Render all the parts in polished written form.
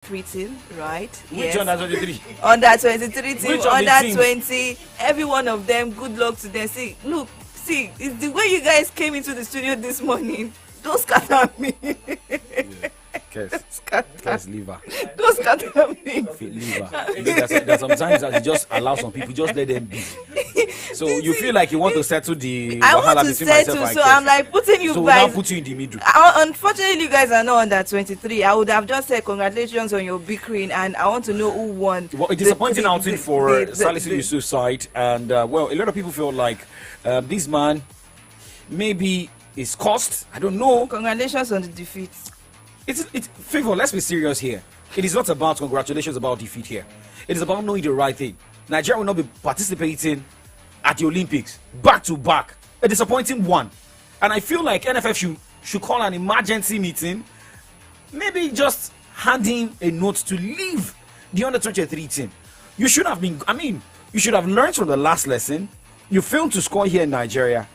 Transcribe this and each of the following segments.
23 team, right? Which under 23? Under 23 team, Which of the under teams? 20. Every one of them. Good luck to them. See, look, see, it's the way you guys came into the studio this morning. Don't scatter me. Curse liver. Don't scatter me. Liver. There's sometimes that you just allow some people, just let them be. So you feel like you want to settle the I want wahala to between myself settle, and so Kes. I'm like putting you So we guys. now put you in the middle. Unfortunately, you guys are not under 23. I would have just said congratulations on your bickering, and I want to know who won. Well, a disappointing outing for Salisu Yusuf side, and well, a lot of people feel like this man maybe is cost. I don't know. Congratulations on the defeat. It's favor. Let's be serious here. It is not about congratulations about defeat here. It is about knowing the right thing. Nigeria will not be participating at the Olympics back to back. A disappointing one, and I feel like NFF should call an emergency meeting. Maybe just handing a note to leave the under 23 team. You should have been. I mean, you should have learned from the last lesson. You failed to score here in Nigeria.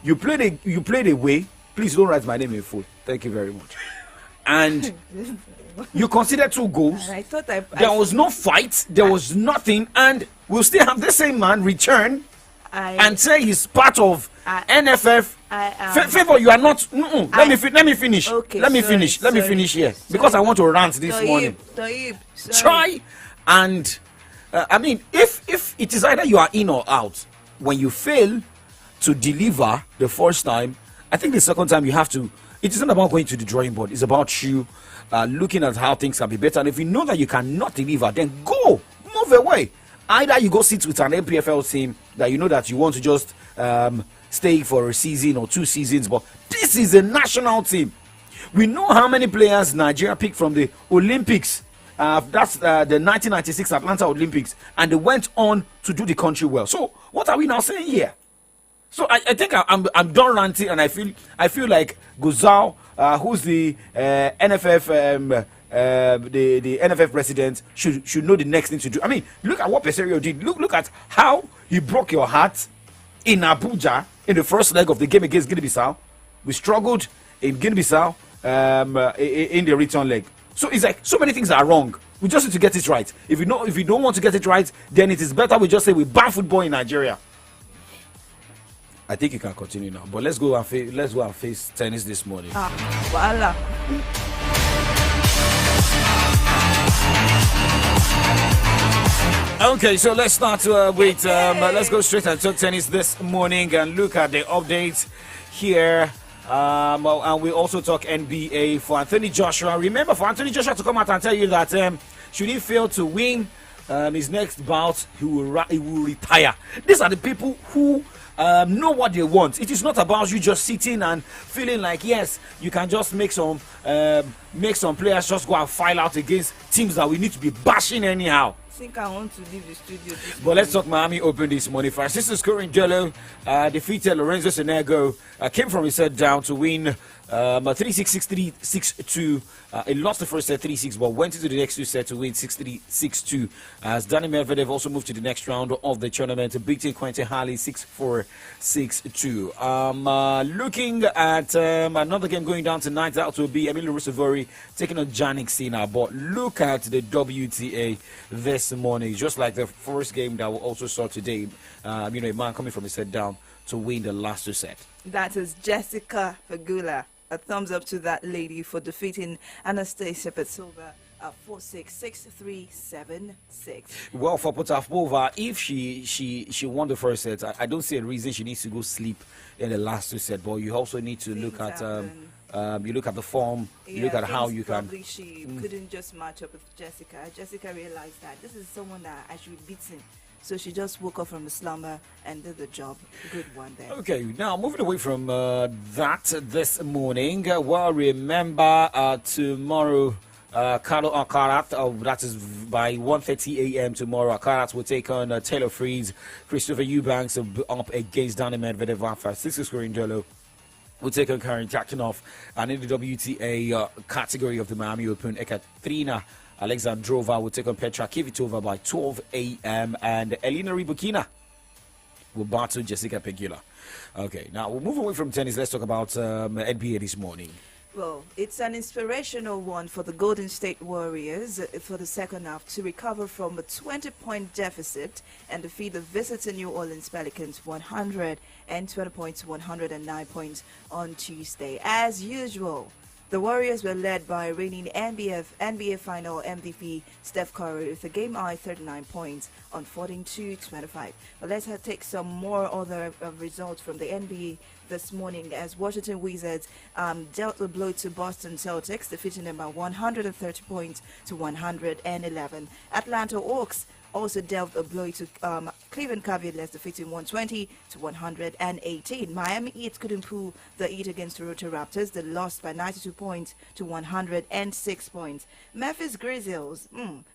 You played away. Please don't write my name in full. Thank you very much. And you conceded 2 goals. And I thought there was no fight. There was nothing, and we'll still have the same man return and say he's part of NFF. Favor, you are not. Let me finish. Okay, let me finish here because I want to rant this morning. Try and I mean, if it is either you are in or out, when you fail to deliver the first time, I think the second time you have to. It isn't about going to the drawing board. It's about you looking at how things can be better. And if you know that you cannot deliver, then go, move away. Either you go sit with an MPFL team that you know that you want to just stay for a season or 2 seasons, but this is a national team. We know how many players Nigeria picked from the Olympics. That's the 1996 Atlanta Olympics, and they went on to do the country well. So what are we now saying here? So I think I'm done ranting, and I feel like Guzau, who's the NFF the NFF president, should know the next thing to do. I mean, look at what Peserio did. Look at how he broke your heart in Abuja in the first leg of the game against Guinea-Bissau. We struggled in Guinea-Bissau in the return leg. So it's like so many things are wrong. We just need to get it right. If you don't want to get it right, then it is better we just say we ban football in Nigeria. I think you can continue now, but let's go and face tennis this morning. Voila. Okay, so let's start with let's go straight and talk tennis this morning and look at the updates here. And we also talk NBA for Anthony Joshua. Remember, for Anthony Joshua to come out and tell you that should he fail to win his next bout, he will retire. These are the people who know what they want. It is not about you just sitting and feeling like yes, you can just make some players just go and file out against teams that we need to be bashing anyhow. I think I want to leave the studio. But let's talk Miami Open this morning. Francisco Scoringelo defeated Lorenzo Sonego. Came from his set down to win 3-6, 6-3, 6-2. He lost the first set 3-6, but went into the next 2 sets to win 6-3, 6-2. As Danny Medvedev also moved to the next round of the tournament, beating Quentin Haley 6-4, 6-2. Looking at another game going down tonight, that will be Emilio Russovori taking on Jannik Sinner. But look at the WTA this morning, just like the first game that we also saw today. A man coming from his set down to win the last 2 sets. That is Jessica Pegula. A thumbs up to that lady for defeating Anastasia Petrova at 4-6, 6-3, 7-6. Well, for Potapova, if she won the first set, I don't see a reason she needs to go sleep in the last 2 sets. But you also need to look at you look at the form, you look at how you can. Probably she couldn't just match up with Jessica. Jessica realized that this is someone that I should be beating. So she just woke up from the slumber and did the job. Good one there. Okay, now moving away from that this morning. Well, remember tomorrow, Carlo Alcaraz, that is by 1:30 a.m. tomorrow. Alcaraz will take on Taylor Fritz. Christopher Eubanks up against Danny Medvedev. Francisco Scoringelo will take on Karen Khachanov. And in the WTA category of the Miami Open, Ekaterina Alexandrova will take on Petra Kvitova by 12 a.m. and Elena Rybakina will battle Jessica Pegula. Okay, now we'll move away from tennis. Let's talk about NBA this morning. Well, it's an inspirational one for the Golden State Warriors for the second half to recover from a 20-point deficit and defeat the visiting New Orleans Pelicans 120 points to 109 points on Tuesday. As usual, the Warriors were led by reigning NBA Final MVP Steph Curry with a game-high 39 points on 14-25. But let's take some more other results from the NBA this morning as Washington Wizards dealt a blow to Boston Celtics, defeating them by 130 points to 111. Atlanta Hawks also dealt a blow to Cleveland Cavaliers, defeating 120 to 118. Miami Heat couldn't pull the heat against Toronto Raptors. They lost by 92 points to 106 points. Memphis Grizzlies,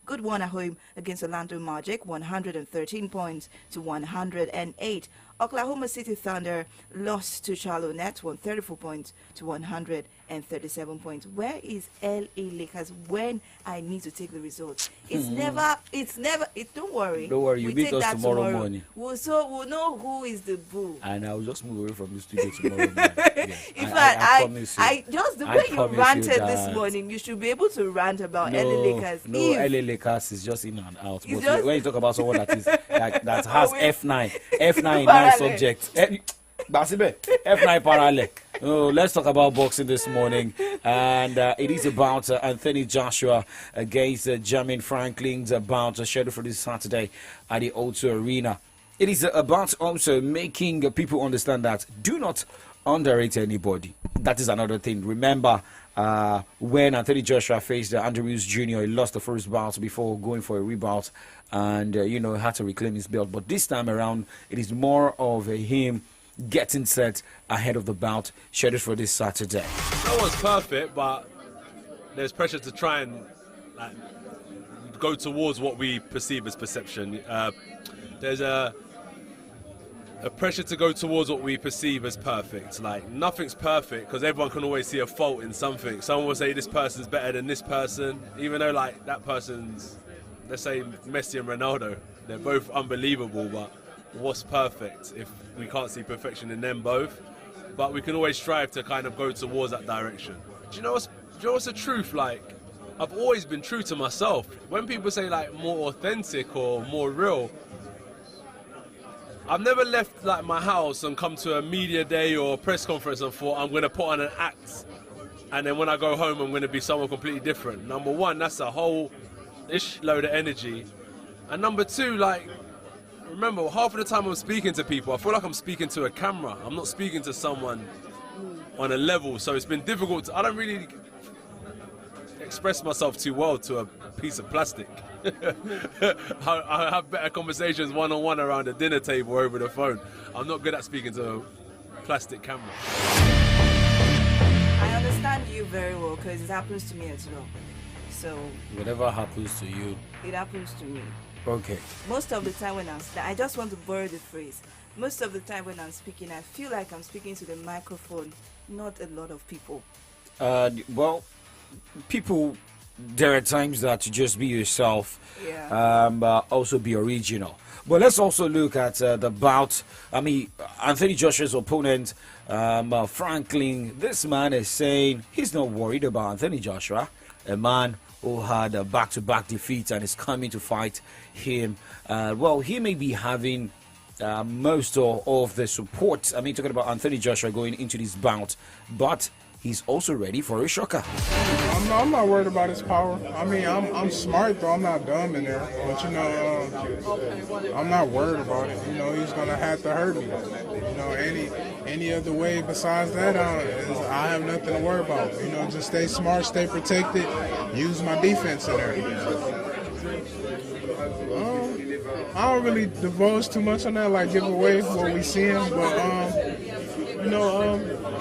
good one at home against Orlando Magic, 113 points to 108. Oklahoma City Thunder lost to Charlotte Nets, 134 points to 137 points. Where is LA Lakers when I need to take the results? It's never, don't worry. Don't worry, you beat us tomorrow morning. We'll know who is the bull. And I'll just move away from the studio tomorrow morning. Yes. In fact, I just the way you ranted this morning, you should be able to rant about LA Lakers. No, LA Lakers is just in and out. But when you talk about someone that is that has F9 in 9 subjects. F9 parallel. Oh, let's talk about boxing this morning, and it is about Anthony Joshua against Jermaine Franklin's bout scheduled for this Saturday at the O2 Arena. It is about also making people understand that do not underrate anybody. That is another thing. Remember, when Anthony Joshua faced Andrew Hughes Jr., he lost the first bout before going for a rebout, and had to reclaim his belt. But this time around, it is more of him getting set ahead of the bout scheduled for this Saturday. No one's perfect, but there's pressure to try and go towards what we perceive as perception. There's a pressure to go towards what we perceive as perfect. Like, nothing's perfect because everyone can always see a fault in something. Someone will say this person's better than this person, even though like that person's, let's say Messi and Ronaldo, they're both unbelievable, but what's perfect if we can't see perfection in them both? But we can always strive to kind of go towards that direction. Do you know what's the truth? Like, I've always been true to myself. When people say like more authentic or more real, I've never left like my house and come to a media day or a press conference and thought I'm going to put on an act, and then when I go home I'm going to be someone completely different. Number one, that's a whole load of energy. And number two, like, remember, half of the time I'm speaking to people, I feel like I'm speaking to a camera. I'm not speaking to someone on a level. So it's been difficult. I don't really express myself too well to a piece of plastic. I have better conversations one-on-one around a dinner table or over the phone. I'm not good at speaking to a plastic camera. I understand you very well because it happens to me as well. So whatever happens to you, it happens to me. Okay. Most of the time when I just want to borrow the phrase. Most of the time when I'm speaking, I feel like I'm speaking to the microphone, not a lot of people. Well, people, there are times that you just be yourself, also be original. But let's also look at the bout. I mean, Anthony Joshua's opponent, Franklin. This man is saying he's not worried about Anthony Joshua, a man who had a back-to-back defeat and is coming to fight him. Well, he may be having most of the support. I mean, talking about Anthony Joshua going into this bout, but he's also ready for a shocker. I'm not worried about his power. I mean, I'm smart though. I'm not dumb in there. But I'm not worried about it. He's gonna have to hurt me. Any other way besides that, I have nothing to worry about. Just stay smart, stay protected, use my defense in there. I don't really divulge too much on that, like give away what we seeing, but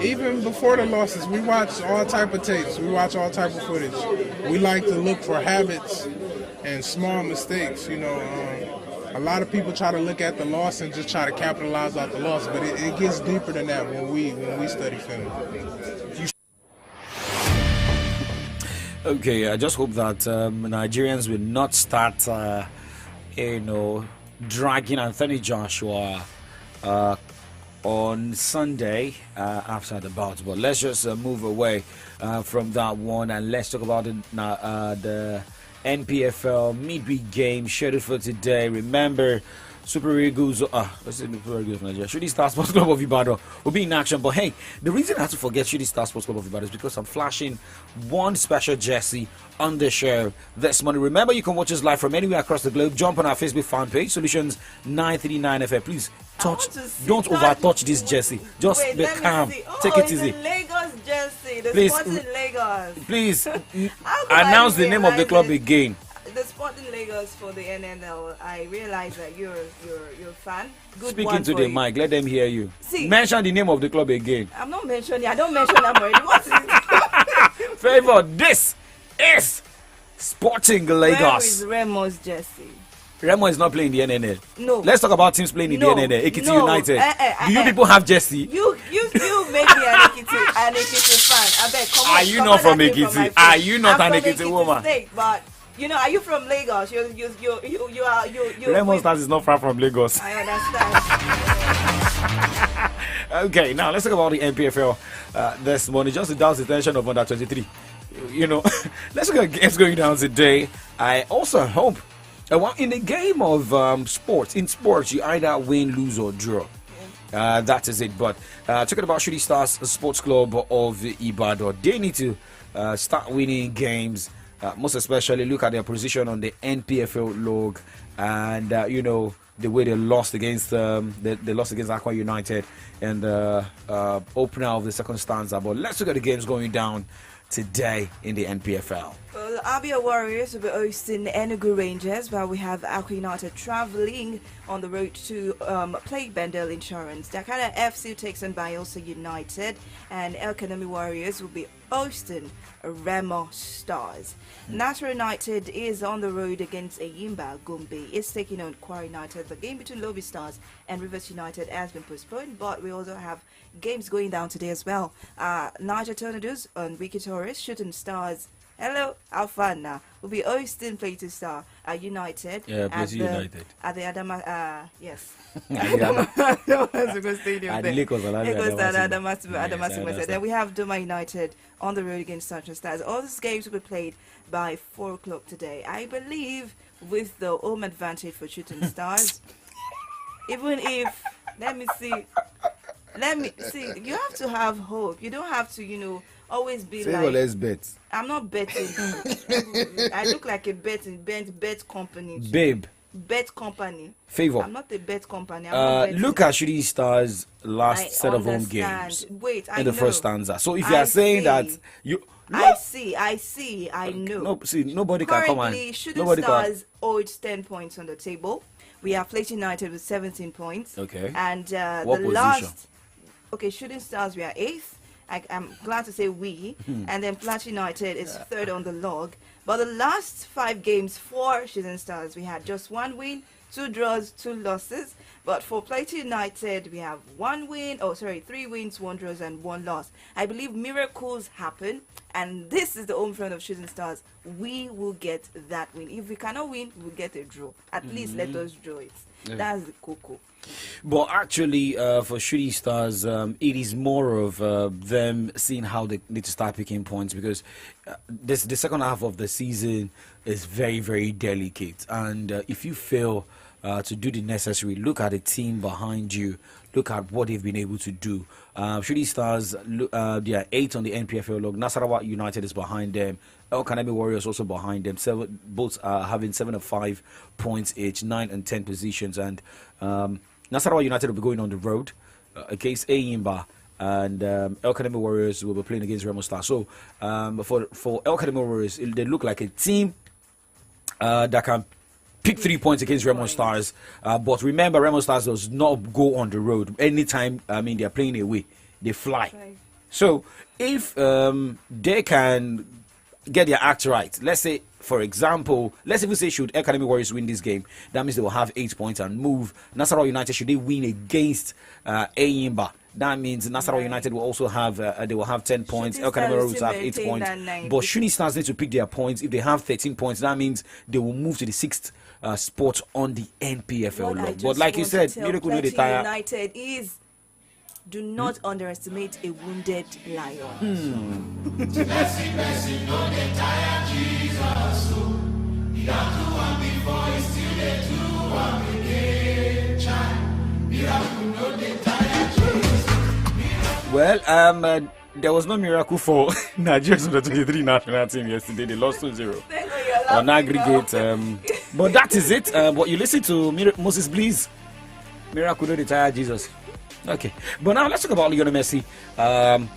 even before the losses, we watch all type of tapes, we watch all type of footage. We like to look for habits and small mistakes. A lot of people try to look at the loss and just try to capitalize off the loss, but it gets deeper than that when we study film. Okay, I just hope that Nigerians will not start, dragging Anthony Joshua on Sunday after the bout. But let's just move away from that one. And let's talk about the NPFL midweek game scheduled for today. Remember, Super Eagles, what's the Super Eagles of Nigeria? Shooting Star Sports Club of Ibadan will be in action. But hey, the reason I had to forget Shooting Star Sports Club of Ibadan is because I'm flashing one special jersey on the show this morning. Remember, you can watch us live from anywhere across the globe. Jump on our Facebook fan page, Solutions 939 FM. Please don't over-touch this jersey. Just be calm. Take it easy. Lagos jersey. The Please, Sporting Lagos. Please announce the name of the club again. The Sporting Lagos for the NNL. I realize that you're a fan. Good Speaking one to for the you. mic, let them hear you. See, mention the name of the club again. I'm not mentioning. I don't mention them already. What is it? Favor, this is Sporting Lagos. Where is Remo's jersey? Remo is not playing the NNL. No. Let's talk about teams playing in the NNL. Ekiti United. Do you people have jersey? You make me an Ekiti fan. I bet. Come on. Are you not from Ekiti? Are you not an Ekiti woman? State, but you know, are you from Lagos? You are. Remo Stars is not far from Lagos. I understand. Okay, now let's talk about the NPFL this morning. Just to douse the attention of under 23. You know, let's look at games going down today. I also hope. In the game of sports, you either win, lose, or draw. That is it. But talking about Shooting Stars Sports Club of Ibadan, they need to start winning games. Most especially, look at their position on the NPFL log, and you know the way they lost against Aqua United and the opener of the second stanza. But let's look at the games going down today in the NPFL. Well, the Abia Warriors will be hosting Enugu Rangers, while we have Aqua United traveling on the road to play Bendel Insurance. Dakar FC takes on Bayelsa United, and El Kanemi Warriors will be hosting Remo Stars. Nasser United is on the road against Ayimba Gombe. It's taking on Kwara United. The game between Lobby Stars and Rivers United has been postponed, but we also have games going down today as well. Niger Tornadoes on Wiki Torres, Shooting Stars. Hello, Alfana will be hosting Plateau Star United. Yeah, Plateau United. At the Adama, yes. Then we have Doma United on the road against Central Stars. All these games will be played by 4 o'clock today. I believe with the home advantage for Shooting Stars. Even if, let me see, you have to have hope. You don't have to, always be like, let's bet. I'm not betting. I look like a bet company. Babe. Bet company. Favor. I'm not a bet company. I'm look at Shooting Stars' last set of home games. Wait, in the first stanza. So if you are saying that you, I see. I know. No, see, nobody can come and. Currently, Shooting Stars holds 10 points on the table. We have Plateau United with 17 points. Okay. And what the position? last. Okay, Shooting Stars, we are 8th. I'm glad to say we. And then Plateau United is 3rd on the log. But the last 5 games for Shooting Stars, we had just 1 win, 2 draws, 2 losses. But for Plateau United, we have 3 wins, 1 draws, and 1 loss. I believe miracles happen, and this is the home front of Shooting Stars. We will get that win. If we cannot win, we'll get a draw. At least let us draw it. Yeah. That's the cocoa. But actually, for Shooting Stars, it is more of them seeing how they need to start picking points, because the second half of the season is very, very delicate. And if you fail to do the necessary, look at the team behind you, look at what they've been able to do. Shooting Stars, they are 8th on the NPFL log. Nasarawa United is behind them. El Kanemi Warriors also behind them. Both having 7 and 5 points each, 9 and 10 positions. And Nasarawa United will be going on the road against Ayimba, and El Kanemi Warriors will be playing against Remo Stars. So for El Kanemi Warriors, they look like a team that can pick 3 points against Remo Stars. But remember, Remo Stars does not go on the road anytime. They're playing away, they fly. Right. So if they can get their act right, let's say, for example, let's even say should El Kanemi Warriors win this game, that means they will have 8 points and move. Nasarawa United, should they win against Ayimba, that means Nasarawa United will also have 10 points. El Kanemi Warriors have 8 points. But Shooting Stars need to pick their points. If they have 13 points, that means they will move to the 6th spot on the NPFL log. But like you said, Miracle no dey tire. United is Do not underestimate a wounded lion. Well, there was no miracle for Nigeria's under 23 national team yesterday. They lost 2-0 on aggregate. But that is it. What you listen to Moses Bliss, miracle no dey tire Jesus. Okay, but now let's talk about Lionel Messi,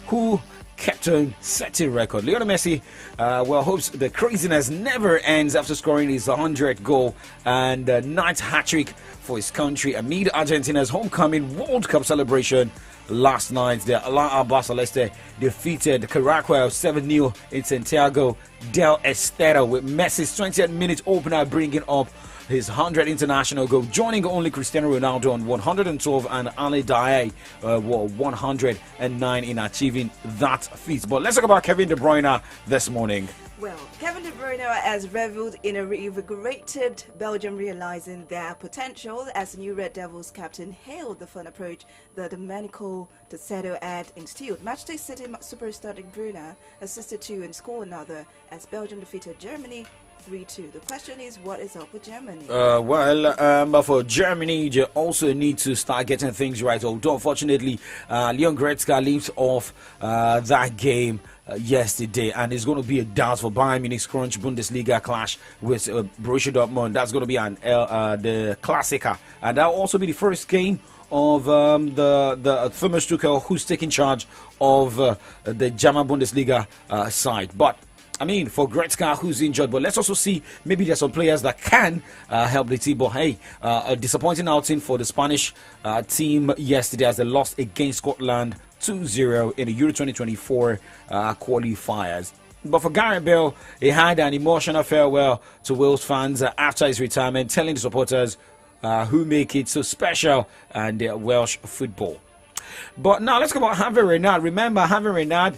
who kept on setting record. Lionel Messi, hopes the craziness never ends after scoring his 100th goal and 9th hat-trick for his country amid Argentina's homecoming World Cup celebration. Last night, the Alain Alba Celeste defeated Caracuel 7-0 in Santiago del Estero with Messi's 20th minute opener bringing up his 100th international goal, joining only Cristiano Ronaldo on 112 and Ali Daei 109 in achieving that feat. But let's talk about Kevin De Bruyne this morning. Well, Kevin De Bruyne has reveled in a reinvigorated Belgium, realizing their potential as the new Red Devils captain hailed the fun approach that Domenico Tosetto had instilled. Matchday City superstar De Bruyne assisted two and scored another as Belgium defeated Germany 3-2. The question is, what is up with Germany? But for Germany, you also need to start getting things right. Although, unfortunately, Leon Goretzka leaves off that game yesterday, and it's going to be a doubt for Bayern Munich's crunch Bundesliga clash with Borussia Dortmund. That's going to be the Klassiker, and that'll also be the first game of the Thomas Tuchel, who's taking charge of the German Bundesliga side. But I mean, for Goretzka, who's injured, but let's also see maybe there's some players that can help the team. But hey, a disappointing outing for the Spanish team yesterday as they lost against Scotland 2-0 in the Euro 2024 qualifiers. But for Gareth Bale, he had an emotional farewell to Wales fans after his retirement, telling the supporters who make it so special and Welsh football. But now let's talk about Hervé Renard. Remember, Hervé Renard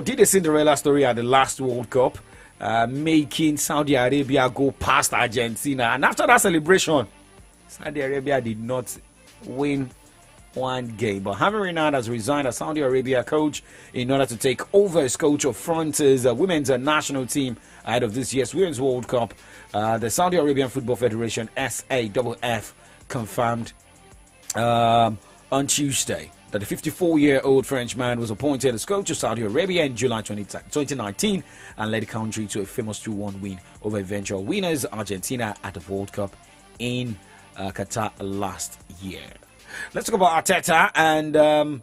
did a Cinderella story at the last World Cup, making Saudi Arabia go past Argentina. And after that celebration, Saudi Arabia did not win one game. But Hervé Renard has resigned as Saudi Arabia coach in order to take over as coach of France's women's national team ahead of this year's Women's World Cup. The Saudi Arabian Football Federation, SAFF, confirmed on Tuesday that the 54-year-old Frenchman was appointed as coach of Saudi Arabia in July 2019 and led the country to a famous 2-1 win over eventual winners Argentina at the World Cup in Qatar last year. Let's talk about Arteta and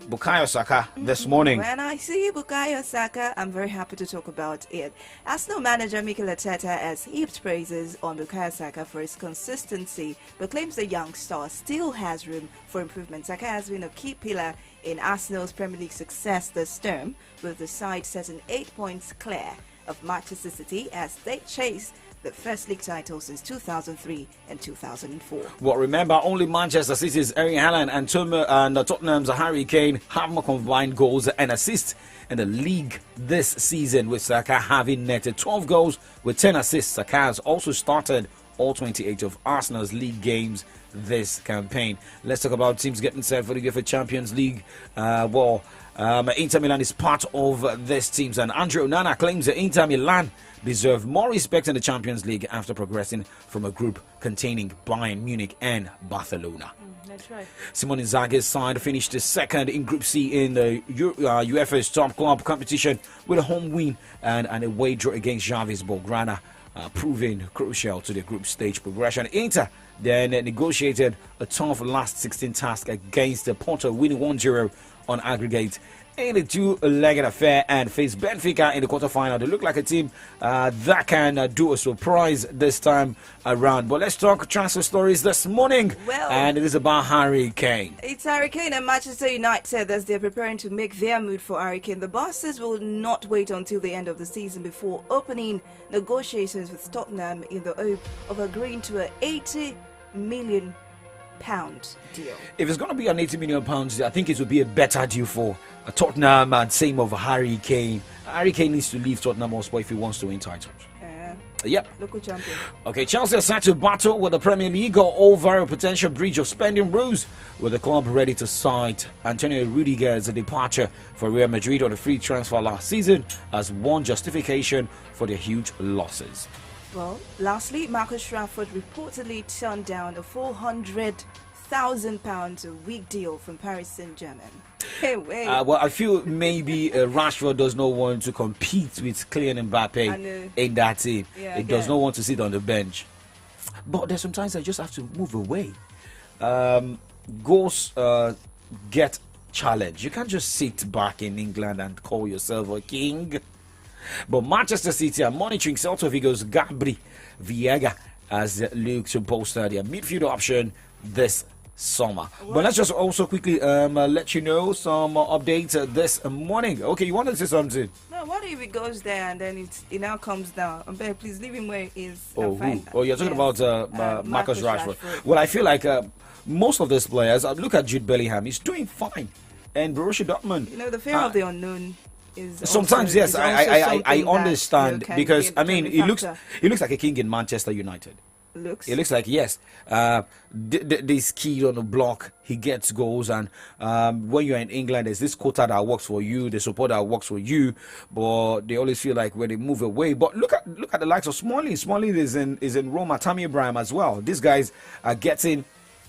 Bukayo Saka this morning. When I see Bukayo Saka, I'm very happy to talk about it. Arsenal manager Mikel Arteta has heaped praises on Bukayo Saka for his consistency, but claims the young star still has room for improvement. Saka has been a key pillar in Arsenal's Premier League success this term, with the side setting 8 points clear of Manchester City as they chase the first league title since 2003 and 2004. Well, remember, only Manchester City's Erling Haaland and Tottenham's Harry Kane have more combined goals and assists in the league this season, with Saka having netted 12 goals with 10 assists. Saka has also started all 28 of Arsenal's league games this campaign. Let's talk about teams getting set for the UEFA Champions League. Inter Milan is part of this team, and Andrea Onana claims that Inter Milan deserve more respect in the Champions League after progressing from a group containing Bayern Munich and Barcelona. That's right. Simone Inzaghi's side finished second in Group C in the UEFA's top club competition with a home win and an away draw against Xavi's Belgrano, proving crucial to the group stage progression. Inter then negotiated a tough last 16 task against the Porto, winning 1-0 on aggregate in a two-legged affair and face Benfica in the quarterfinal. They look like a team that can do a surprise this time around. But let's talk transfer stories this morning. And it is about Harry Kane. It's Harry Kane and Manchester United as they're preparing to make their move for Harry Kane. The bosses will not wait until the end of the season before opening negotiations with Tottenham in the hope of agreeing to an £80 million deal. If it's going to be an £80 million, I think it would be a better deal for Tottenham, and same of Harry Kane. Harry Kane needs to leave Tottenham Hotspur if he wants to win titles. Yeah. Yep. Local champion. Okay, Chelsea are set to battle with the Premier League over a potential breach of spending rules, with the club ready to cite Antonio Rudiger's departure for Real Madrid on a free transfer last season as one justification for their huge losses. Well, lastly, Marcus Rashford reportedly turned down a £400,000 a week deal from Paris Saint-Germain. Hey, wait. Well, I feel maybe Rashford does not want to compete with Kylian Mbappe in that team. Yeah, he does not want to sit on the bench. But there's sometimes I just have to move away. Goals get challenged. You can't just sit back in England and call yourself a king. But Manchester City are monitoring Celta Vigo's Gabri Veiga as look to bolster their midfield option this summer. But let's just also quickly let you know some updates this morning. Okay, you want to say something? No, what if it goes there and then it now comes down? Please leave him where he is. Oh, fine. You're talking about Marcus Rashford. Rashford. Well, I feel like most of these players, look at Jude Bellingham, he's doing fine. And Borussia Dortmund. You know, the fear of the unknown is sometimes, also, yes, is I understand, can because, be I mean, a he looks factor. like a king in Manchester United. Looks. It looks like, yes, this kid on the block, he gets goals, and when you're in England, there's this quota that works for you, the support that works for you, but they always feel like when they move away. But look at the likes of Smalling. Smalling is in Roma, Tammy Abraham as well. These guys are getting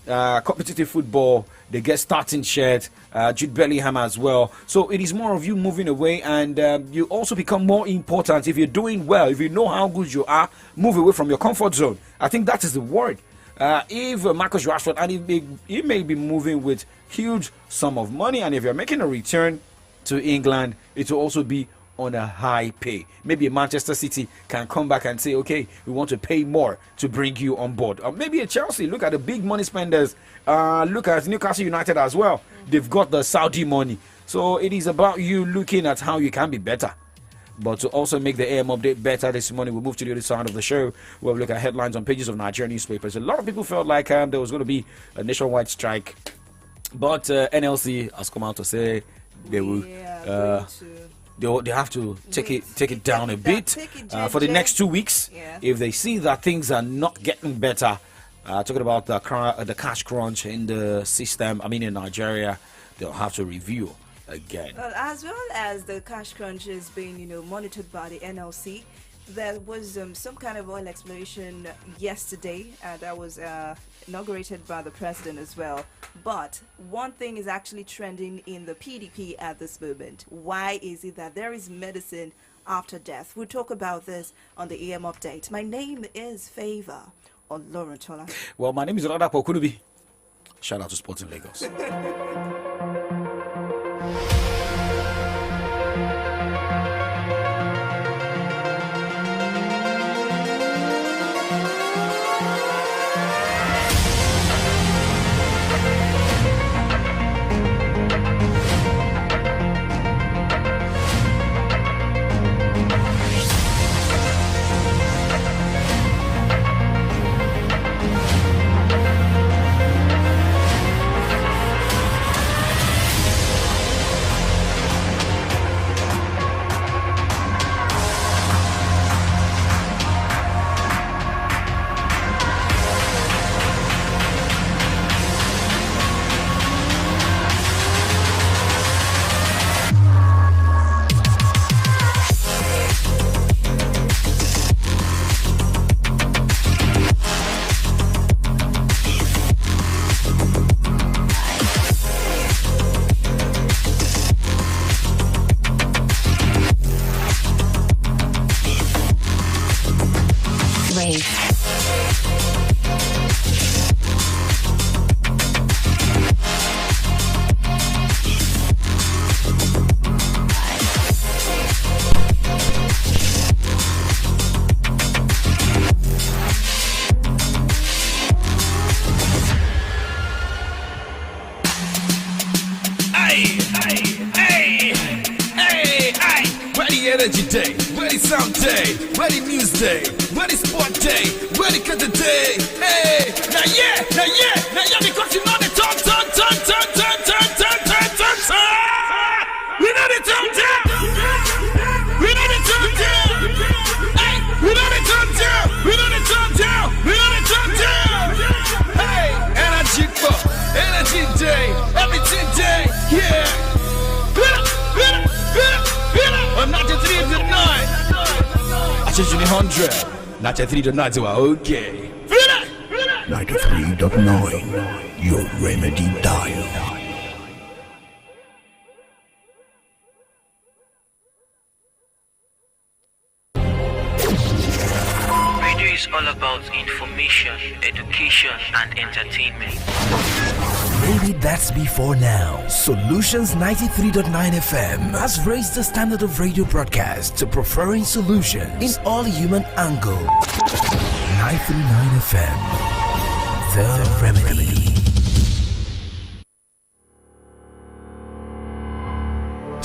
competitive football. They get starting shared. Jude Bellingham as well. So it is more of you moving away, and you also become more important if you're doing well. If you know how good you are, move away from your comfort zone. I think that is the word. If Marcus Rashford, and he may be moving with huge sum of money, and if you're making a return to England, it will also be on a high pay. Maybe Manchester City can come back and say, okay, we want to pay more to bring you on board. Or maybe a Chelsea, look at the big money spenders. Look at Newcastle United as well. They've got the Saudi money. So it is about you looking at how you can be better. But to also make the AM update better this morning, we'll move to the other side of the show where we look at headlines on pages of Nigerian newspapers. A lot of people felt like there was going to be a nationwide strike. But NLC has come out to say they will... They have to take it down a bit for the next 2 weeks. Yeah. If they see that things are not getting better, talking about the cash crunch in the system, I mean in Nigeria, they'll have to review again. Well, as well as the cash crunch is being, monitored by the NLC, there was some kind of oil exploration yesterday that was inaugurated by the president as well. But one thing is actually trending in the PDP at this moment. Why is it that there is medicine after death? We'll talk about this on the EM update. My name is Favor Olorunshola. Well, my name is Oladapo Okunubi. Shout out to Sports in Lagos. Energy day, ready sound day, ready news day, ready sport day, ready cut the day. Hey, now yeah, because you know the turn. We know the turn. We know the turn. Hey, we know the turn. 100. 93.9 okay. 93.9, your remedy dial. Radio is all about information, education, and entertainment. Maybe that's before now. Solutions 93.9 FM has raised the standard of radio broadcast to preferring solutions in all human angle. 939 FM, the remedy.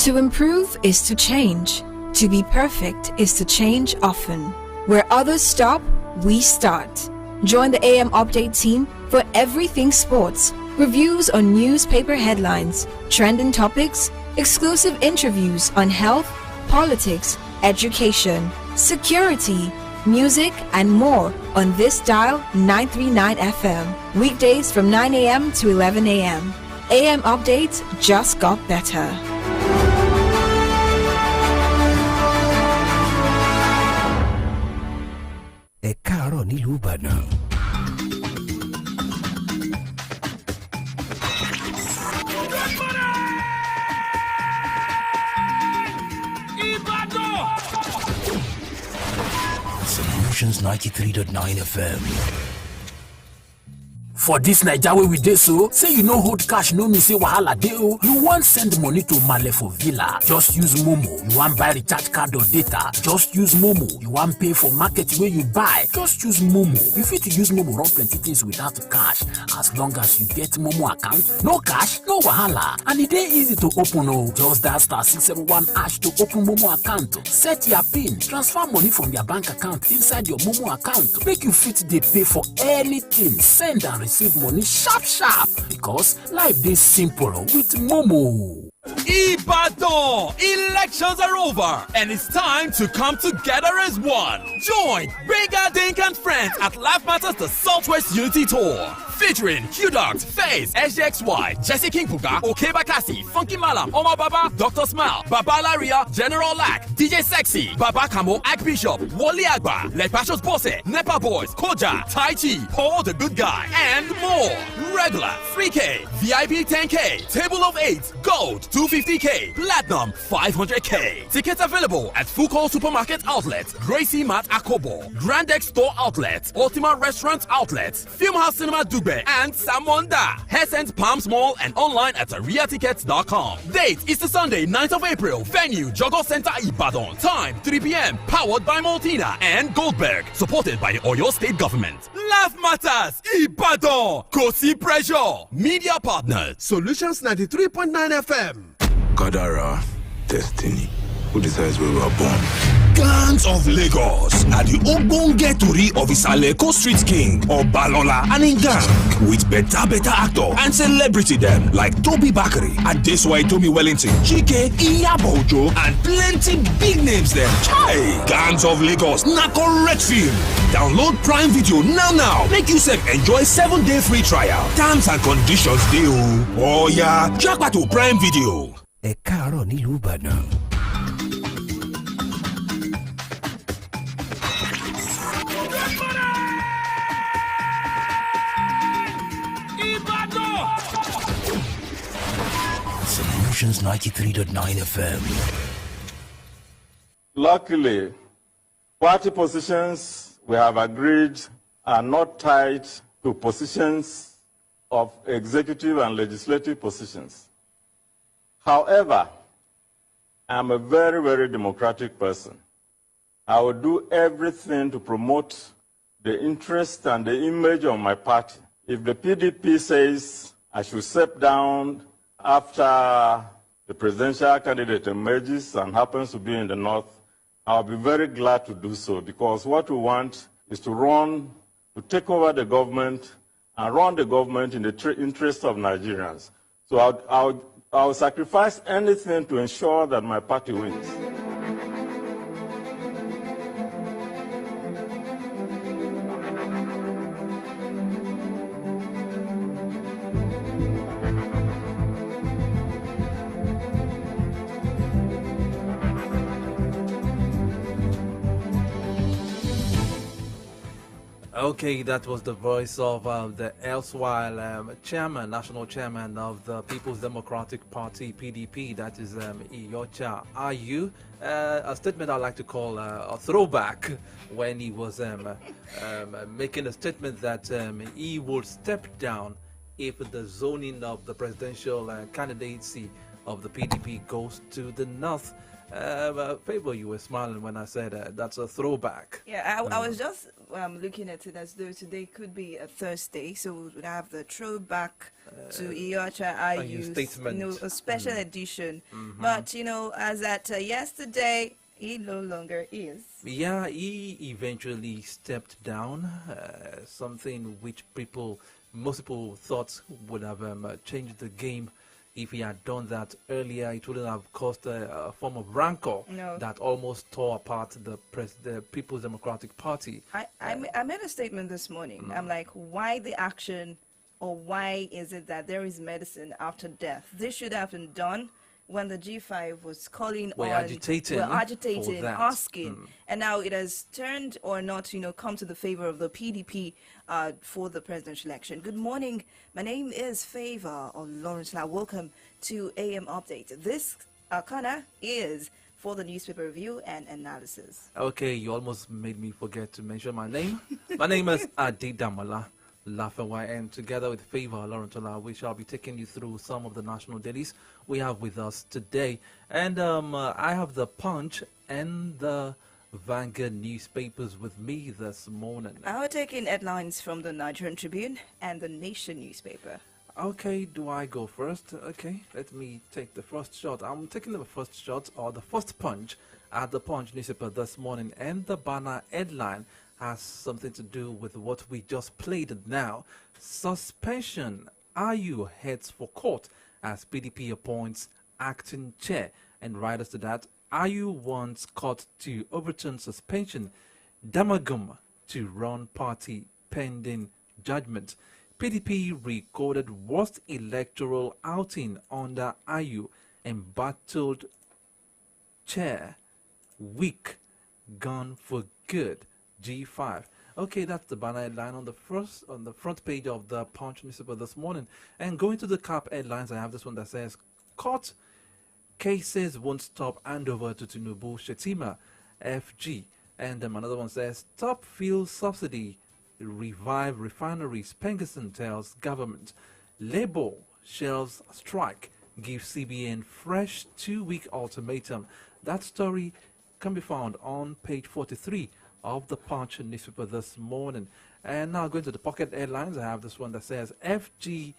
To improve is to change. To be perfect is to change often. Where others stop, we start. Join the AM Update team for everything sports, reviews on newspaper headlines, trending topics, exclusive interviews on health, politics, education, security, music, and more on this dial 939 FM. Weekdays from 9 a.m. to 11 a.m. AM Updates just got better. Ẹ káàárọ̀ nílùú Ìbàdàn. Solutions 93.9 FM. For this Naija wey we dey so, say you no hold cash no mean say wahala dey o. You wan send money to Male for Villa, just use Momo. You wan buy recharge card or data, just use Momo. You wan pay for market wey you buy, just use Momo. You fit use Momo run plenty things without cash, as long as you get Momo account. No cash, no wahala, and e dey easy to open o. Just dial *671# to open Momo account. Set your PIN, transfer money from your bank account inside your Momo account. Make you fit dey pay for anything, send and receive money sharp because life is simple with Momo. Ibadan! Elections are over and it's time to come together as one. Join Brega Dink and friends at Life Matters the Southwest Unity Tour. Featuring Q-Dot, FaZe, SGXY, Jesse King Puga, Oke Bakassi, Funky Malam, Omar Baba, Dr. Smile, Baba Laria, General Lack, DJ Sexy, Baba Kamo, Ike Bishop, Wally Agba, Lepashos Bosse, Nepa Boys, Koja, Tai Chi, Paul the Good Guy, and more. Regular 3K, VIP 10K, Table of 8, Gold 250K, Platinum 500K. Tickets available at Foucault Supermarket Outlet, Gracie Mart Akobo, Grand X Store Outlet, Ultima Restaurant Outlet, Filmhouse Cinema Dugbe, and Samonda. Headset Palms Mall and online at ariatickets.com. Date is the Sunday, 9th of April. Venue, Jogos Center Ibadan. Time, 3 p.m. Powered by Maltina and Goldberg. Supported by the Oyo State Government. Laugh Matters, Ibadan. Kosi Pressure. Media partners. Solutions 93.9 FM. Kadara, destiny. Who decides where we are born? Clans of Lagos na the ogbonge tori of Isaleko Street King, Obalola and im gang with better actor and celebrity dem like Toby Bakari, Adesuwa Tomi Wellington, Chike, Iyabo Ojo and plenty big names dem. Chai! Clans of Lagos na correct film. Download Prime Video now. Make you sef enjoy 7-day free trial. Terms and conditions dey o. Oh yeah, japa to Prime Video. Ẹ káàárọ̀ nílùú Ìbàdàn. Solutions 93.9 FM. Luckily, party positions we have agreed are not tied to positions of executive and legislative positions. However, I'm a very, very democratic person. I will do everything to promote the interest and the image of my party. If the PDP says I should step down after the presidential candidate emerges and happens to be in the north, I'll be very glad to do so, because what we want is to take over the government and run the government in the interest of Nigerians. So I'll sacrifice anything to ensure that my party wins. Okay, that was the voice of the erstwhile national chairman of the People's Democratic Party, PDP, that is Iyorchia Ayu. A statement I'd like to call a throwback when he was making a statement that he would step down if the zoning of the presidential candidacy of the PDP goes to the north. Favor, you were smiling when I said that's a throwback. Yeah, I was just looking at it as though today could be a Thursday, so we would have the throwback to Iyorchia Ayu's statement. A special edition. But, as at yesterday, he no longer is. Yeah, he eventually stepped down, something which most people thought would have changed the game. If he had done that earlier, it wouldn't have caused a form of rancor that almost tore apart the People's Democratic Party. I made a statement this morning. I'm like, why the action, or why is it that there is medicine after death? This should have been done when the G5 was calling agitating, asking, and now it has turned or not, come to the favor of the PDP for the presidential election. Good morning. My name is Favor or Lawrence Lau. Welcome to AM Update. This corner is for the newspaper review and analysis. Okay, you almost made me forget to mention my name. My name is Adedamola Lafenwa, and together with Favor Laurentola, we shall be taking you through some of the national dailies we have with us today. And I have the Punch and the Vanguard newspapers with me this morning. I'll take in headlines from the Nigerian Tribune and the Nation newspaper. Okay, do I go first? Okay, let me take the first shot. I'm taking the first shot, or the first punch, at the Punch newspaper this morning, and the banner headline has something to do with what we just played now. Suspension. Ayu heads for court as PDP appoints acting chair. And right after that, Ayu wants court to overturn suspension. Damagum to run party pending judgment. PDP recorded worst electoral outing under Ayu and battled chair. Weak, gone for good. G5. Okay, that's the banner headline on the front page of the Punch newspaper this morning. And going to the cap headlines, I have this one that says, court cases won't stop handover to Tinubu Shetima, FG. And another one says, top fuel subsidy, revive refineries, Pengerson tells government. Labour shelves strike, gives CBN fresh 2-week ultimatum. That story can be found on page 43 of the Punch newspaper this morning. And now going to the pocket headlines, I have this one that says FG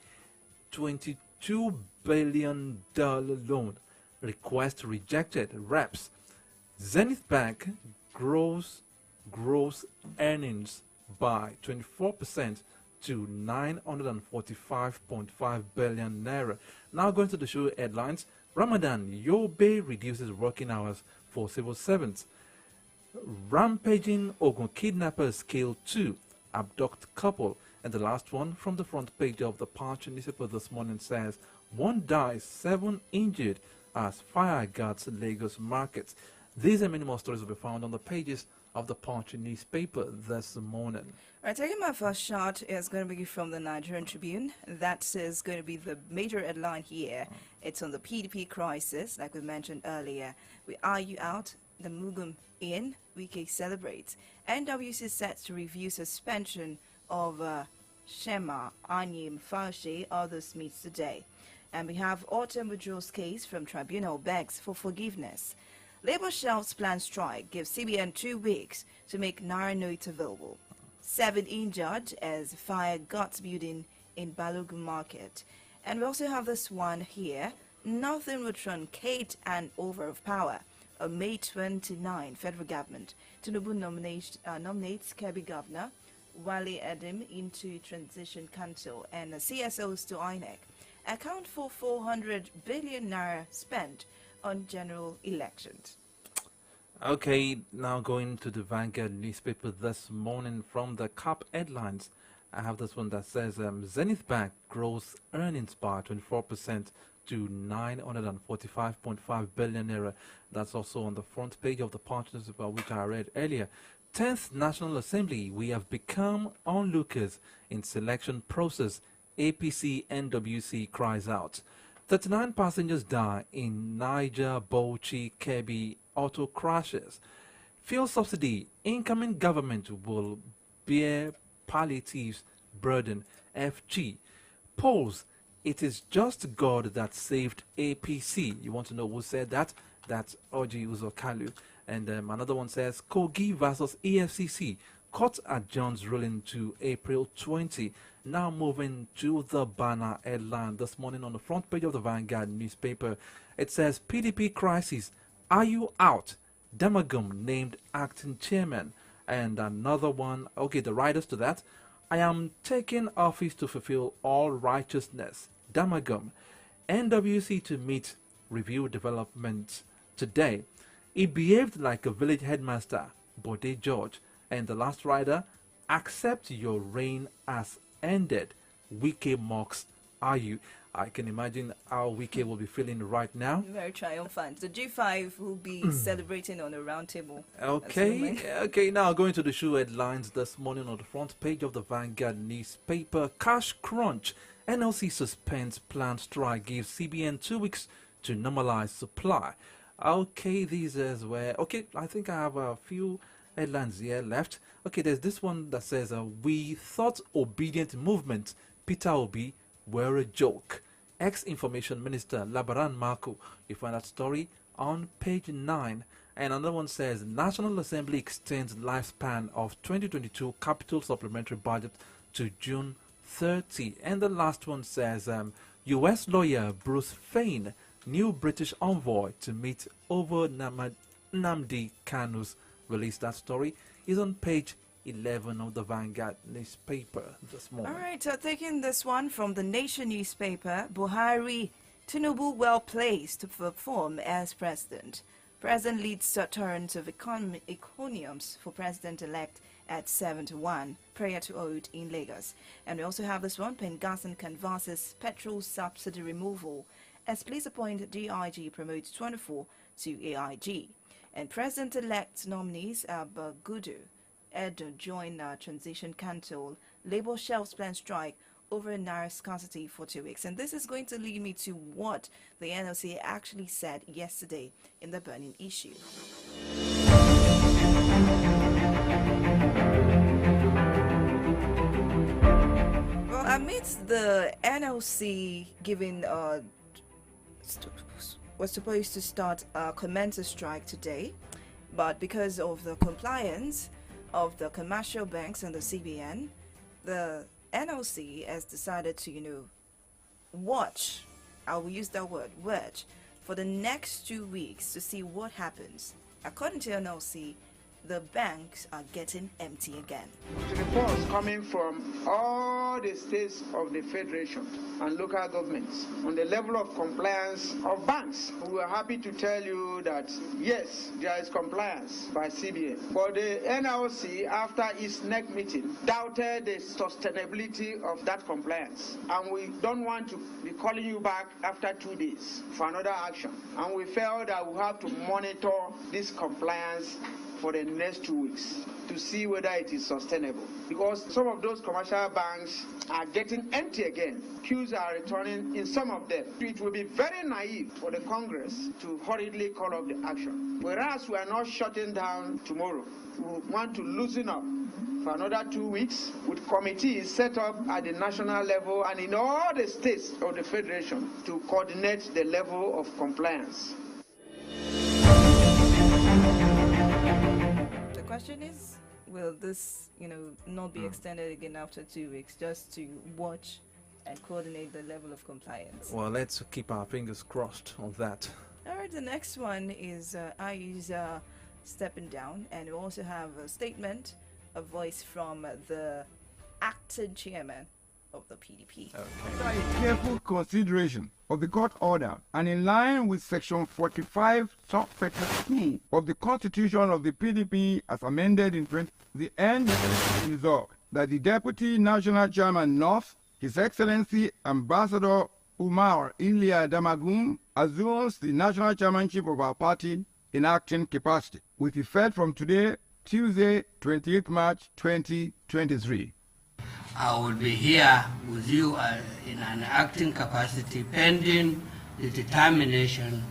$22 billion loan request rejected. Reps. Zenith Bank grows earnings by 24% to 945.5 billion naira. Now going to the show headlines. Ramadan, Yobe reduces working hours for civil servants. Rampaging Ogun kidnappers kill 2, abduct couple. And the last one from the front page of the Punch newspaper this morning says, 1 dies, 7 injured as fire guards Lagos markets. These and many more stories will be found on the pages of the Punch newspaper this morning. All right, taking my first shot is going to be from the Nigerian Tribune. That is going to be the major headline here. It's on the PDP crisis, like we mentioned earlier. We argue out, the Mugum in, Wike celebrates. NWC set to review suspension of Shema, Anyim, Farshe, others meets today. And we have Autumn withdraws case from tribunal begs for forgiveness. Labour shelves plan strike, gives CBN 2 weeks to make Naira note available. 7 injured as fire guts building in Balogun Market. And we also have this one here. Nothing will truncate an over of power. On May 29, federal government, Tinubu nominates Kebbi Governor Wale Edem into Transition Council and CSOs to INEC. Account for 400 billion naira spent on general elections. Okay, now going to the Vanguard newspaper this morning from the cap headlines. I have this one that says Zenith Bank grows earnings by 24% to 945.5 billion naira. That's also on the front page of the Punch newspaper, which I read earlier. 10th National Assembly, we have become onlookers in selection process. APC NWC cries out. 39 passengers die in Niger, Bauchi, Kebbi auto crashes. Fuel subsidy, incoming government will bear palliatives burden. FG. Polls, it is just God that saved APC. You want to know who said that? That's Oji Uzokalu. And another one says, Kogi versus EFCC. Court adjourns ruling to April 20. Now moving to the banner headline this morning on the front page of the Vanguard newspaper. It says, PDP crisis. Are you out? Damagum named acting chairman. And another one, okay, the writers to that. I am taking office to fulfill all righteousness. Damagum. NWC to meet review development today. He behaved like a village headmaster. Bode George. And the last rider, accept your reign as ended. Wike mocks are you. I can imagine how Wike will be feeling right now. Very triumphant. The G5 will be celebrating on a round table. Okay, now going to the shoe headlines this morning on the front page of the Vanguard newspaper. Cash crunch. NLC suspends planned strike, gives CBN 2 weeks to normalize supply. Okay, these as well. Okay, I think I have a few headlines here left. Okay, there's this one that says, we thought obedient movement, Peter Obi, were a joke. Ex-Information Minister Labaran Marco. You find that story on page 9. And another one says, National Assembly extends lifespan of 2022 capital supplementary budget to June 30. And the last one says, U.S. lawyer Bruce Fein, new British envoy to meet over Nnamdi Kanu's release. That story is on page 11 of the Vanguard newspaper this morning. All right, taking this one from the Nation newspaper, Buhari, Tinubu well placed to perform as president. President leads turns of economiums for president-elect at 7 to 1, prayer to Oud in Lagos. And we also have this one, Pengassan canvasses petrol subsidy removal as police appoint DIG promotes 24 to AIG. And President-elect nominees Bagudu, Edo join Transition Council, Labour shelves plan strike over Naira scarcity for 2 weeks. And this is going to lead me to what the NLC actually said yesterday in the burning issue. Well, amidst the NLC giving was supposed to start commence a strike today, but because of the compliance of the commercial banks and the CBN, the NLC has decided to, watch, I will use that word, watch, for the next 2 weeks to see what happens. According to NLC, the banks are getting empty again. Reports coming from all the states of the Federation and local governments on the level of compliance of banks. We are happy to tell you that, yes, there is compliance by CBN. But the NLC, after its NEC meeting, doubted the sustainability of that compliance. And we don't want to be calling you back after 2 days for another action. And we felt that we have to monitor this compliance for the next 2 weeks to see whether it is sustainable. Because some of those commercial banks are getting empty again. Queues are returning in some of them. It will be very naive for the Congress to hurriedly call off the action. Whereas we are not shutting down tomorrow. We want to loosen up for another 2 weeks with committees set up at the national level and in all the states of the Federation to coordinate the level of compliance. The question is, will this, not be extended again after 2 weeks, just to watch and coordinate the level of compliance? Well, let's keep our fingers crossed on that. All right, the next one is IU's stepping down, and we also have a statement, a voice from the acting chairman of the PDP. After a careful consideration of the court order and in line with Section 45, subsection 2 of the Constitution of the PDP as amended in the end resolved that the Deputy National Chairman North, His Excellency Ambassador Umar Ilia Damagum, assumes the national chairmanship of our party in acting capacity with effect from today Tuesday, 28th March 2023. I will be here with you in an acting capacity pending the determination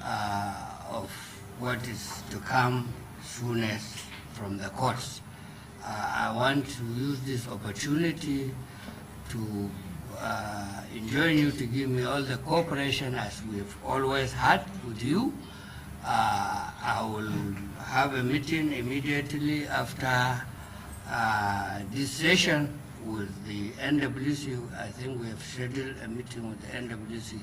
of what is to come soonest from the courts. I want to use this opportunity to enjoin you to give me all the cooperation as we've always had with you. I will have a meeting immediately after this session with the NWC. I think we have scheduled a meeting with the NWC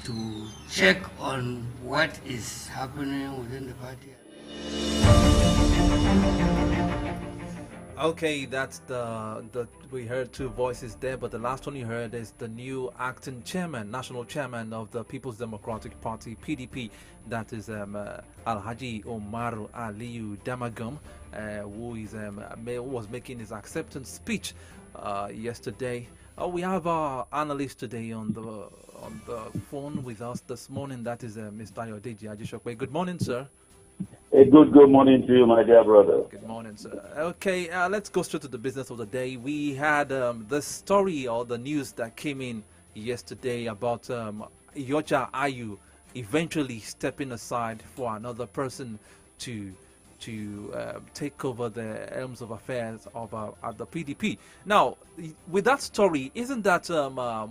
to check on what is happening within the party. Okay, that's we heard two voices there, but the last one you heard is the new acting chairman, national chairman of the People's Democratic Party, PDP. That is Alhaji Omar Aliyu Damagum, who is was making his acceptance speech yesterday. We have our analyst today on the phone with us this morning. That is Mr. Ayodeji Ajishokwe. Good morning, sir. A good morning to you, my dear brother. Good morning, sir. Okay, let's go straight to the business of the day. We had the story or the news that came in yesterday about Iyorchia Ayu eventually stepping aside for another person to take over the helms of affairs of at the PDP. Now, with that story, isn't that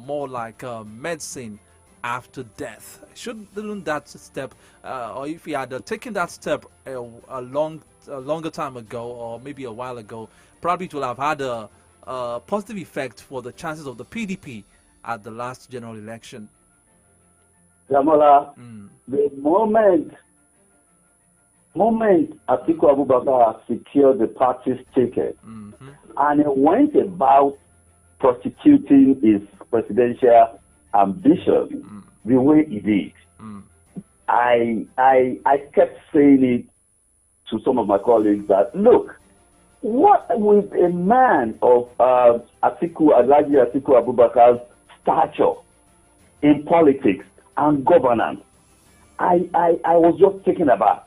more like medicine after death? Shouldn't that step, or if he had taken that step a longer time ago, or maybe a while ago, probably it will have had a positive effect for the chances of the PDP at the last general election? Jamola, the moment Atiku Abubakar secured the party's ticket, and he went about prosecuting his presidential ambition the way he did. I kept saying it to some of my colleagues that, look, what with a man of Alhaji Atiku Abubakar's stature in politics and governance, I was just taken aback.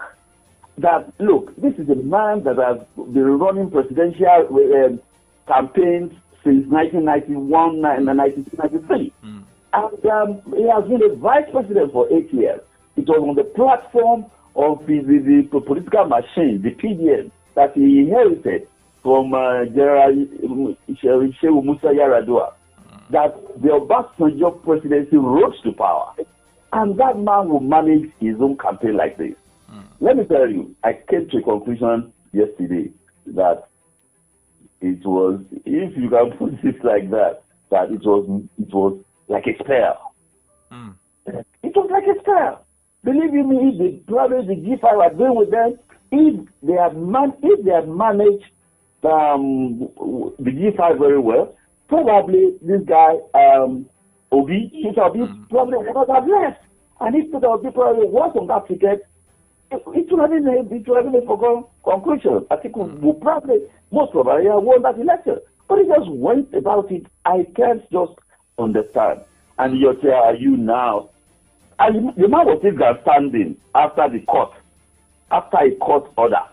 That, look, this is a man that has been running presidential campaigns since 1991 and 1993. And he has been a vice president for 8 years. It was on the platform of the political machine, the PDM, that he inherited from General Shehu Musa Yar'Adua, that the Obasanjo presidency rose to power. And that man will manage his own campaign like this. Let me tell you, I came to a conclusion yesterday that it was, if you can put it like that, that it was like a spell. It was like a spell. Believe you me, if the brothers, the G5 are doing with them, if they had managed the G5 very well, probably this guy, Obi, Peter Obi, probably would not have left. And if Peter Obi probably was on that ticket, it would have been a foregone conclusion. I think we probably, most probably, won that election. But he just went about it. I can't just understand. And you're saying, are you now? And the man was still grandstanding after a court order.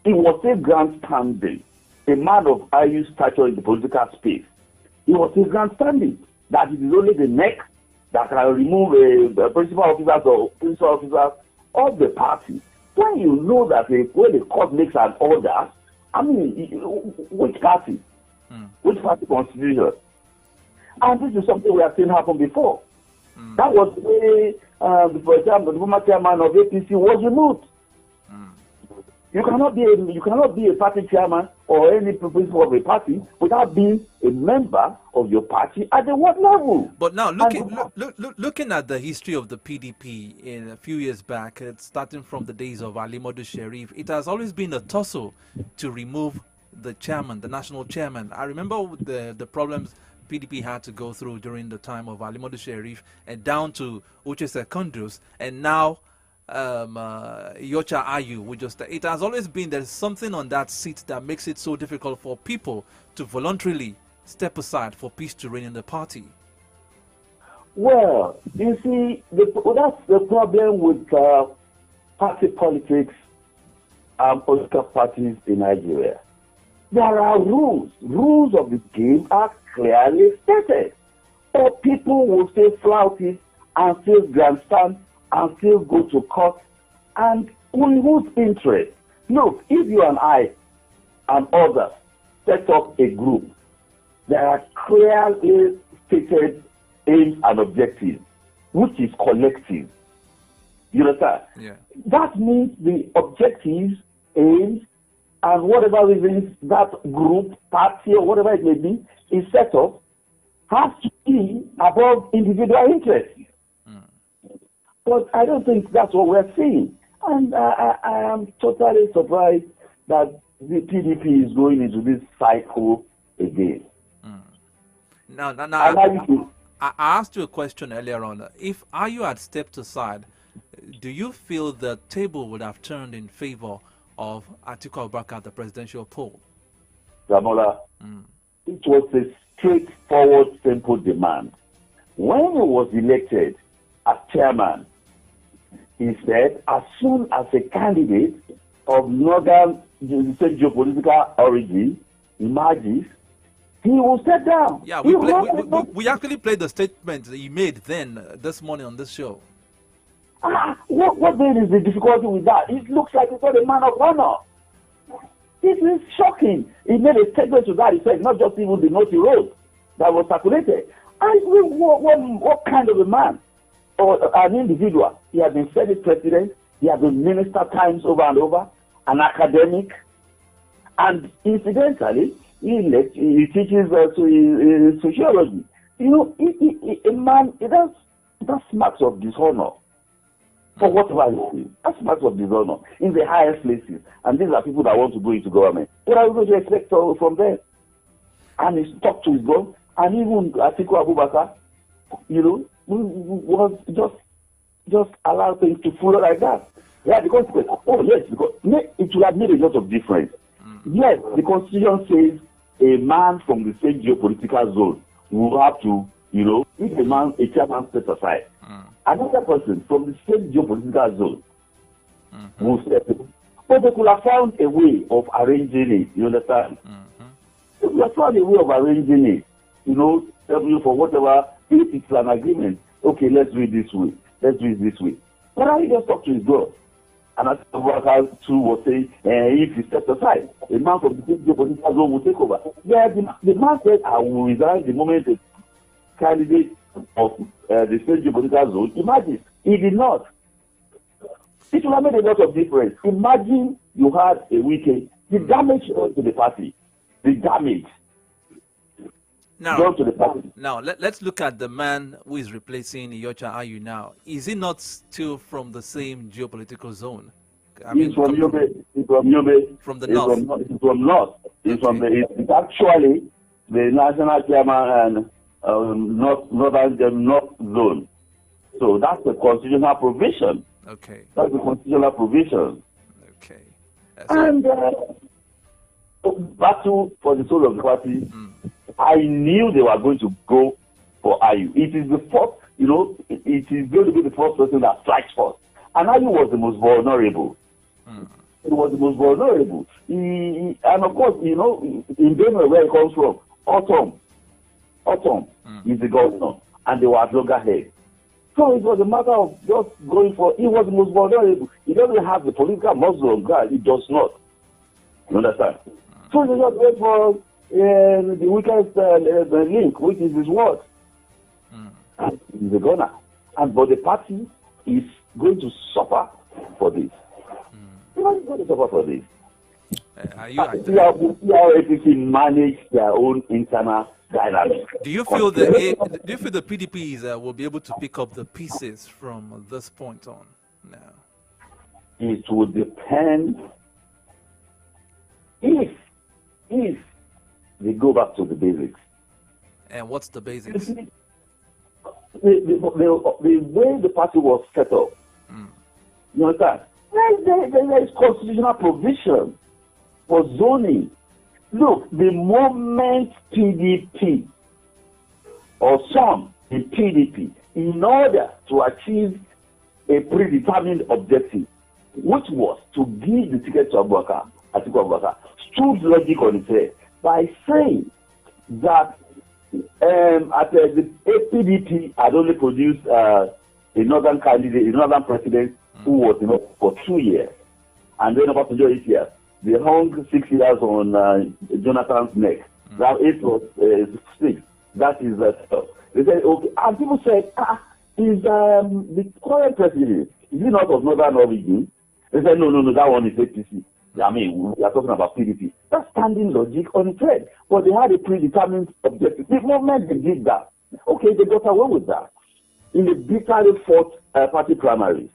He was still grandstanding. A man of Ayu's stature in the political space. He was still grandstanding. That it is only the neck that can remove a principal officers or principal officers of the party. When you know that when the court makes an order, I mean, which party? Which party constitution? And this is something we have seen happen before. That was the way, for example, the former chairman of APC was removed. You cannot be a party chairman or any principal of a party without being a member of your party at the ward level. But now, looking at the history of the PDP in a few years back, starting from the days of Ali Modu Sharif, it has always been a tussle to remove the chairman, the national chairman. I remember the problems PDP had to go through during the time of Ali Modu Sharif and down to Uche Secondus, and now Iyorchia Ayu. It has always been there's something on that seat that makes it so difficult for people to voluntarily step aside for peace to reign in the party. Well, you see, that's the problem with party politics political parties in Nigeria. There are rules. Rules of the game are clearly stated. Or people will still flout it and still grandstand and still go to court. And in whose interest? Look, if you and I and others set up a group, there are clearly stated aims and objectives, which is collective. You understand? Yeah. That means the objectives, aims, and whatever reasons that group, party, or whatever it may be, is set up, has to be above individual interests. But I don't think that's what we're seeing. And I am totally surprised that the PDP is going into this cycle again. Now, I asked you a question earlier on. If Ayu had stepped aside, do you feel the table would have turned in favor of Atiku Abubakar at the presidential poll? Damola, it was a straightforward, simple demand. When he was elected as chairman, he said, as soon as a candidate of northern geopolitical origin emerges, he will step down. Yeah, we actually played the statement that he made then, this morning on this show. What then is the difficulty with that? It looks like he's not a man of honor. It is shocking. He made a statement to that. He said, not just even the note he wrote that was circulated. What kind of a man or an individual? He has been Senate president. He has been minister times over and over, an academic, and incidentally, he teaches sociology. You know, a man, that's marks of dishonor. For whatever he is, that's marks of dishonor in the highest places. And these are people that want to go into government. What are we going to expect from them? And he stuck to his gun. And even Atiku Abubakar, you know, was just allow things to flow like that. Yeah, because it will have made a lot of difference. Yes, the Constitution says a man from the same geopolitical zone will have to, you know, if a chairman steps aside, another person from the same geopolitical zone will step in. But they could have found a way of arranging it, you understand? They could have found a way of arranging it, you know, for whatever, if it's an agreement, okay, let's do it this way, let's do it this way. But I just talk to his girl. And as Abubakar too was saying, if he steps aside, a man from the geopolitical zone will take over. Yeah, the man said, I will resign the moment the candidate of the same geopolitical zone emerges. He did not. It will have made a lot of difference. Imagine you had a weekend, the damage done to the party, the damage done to the party. Now, let's look at the man who is replacing Iyorchia Ayu now. Is he not still from the same geopolitical zone? He's from Yobe. He's from Yobe. From the north. He's from north. He's from it's actually the national chairman and north zone. So that's the constitutional provision. Okay. That's the constitutional provision. Okay. And battle for the soul of the party. I knew they were going to go for Ayu. It is the first, you know, it is going to be the first person that strikes first. And Ayu was the most vulnerable. He was the most vulnerable. And of course, you know, in Benue, where he comes from, Autumn is the governor, and they were at loggerhead. So it was a matter of just going for, he was the most vulnerable. He doesn't have the political muscle on ground. He does not. You understand? So they just went for the weakest link, which is his word. And he's a gunner. But the party is going to suffer for this. It's going to suffer for this. See how APC manage their own internal dynamics. Do you feel the PDPs will be able to pick up the pieces from this point on now? It will depend if they go back to the basics. And what's the basics? The way the party was set up, you understand? There is constitutional provision for zoning. Look, the moment PDP or some in PDP, in order to achieve a predetermined objective, which was to give the ticket to Atiku Abubakar, stood logic on its head by saying that the PDP had only produced a northern candidate, a northern president who was for 2 years, and then about 8 years. They hung 6 years on Jonathan's neck. Now 8 was 6. That is they said okay, and people said, is the current president, is he not of northern origin? They said no, that one is APC. I mean, we are talking about PDP. That's standing logic on its head. But they had a predetermined objective. The moment they did that, okay, they got away with that. In the bitterly fought party primaries,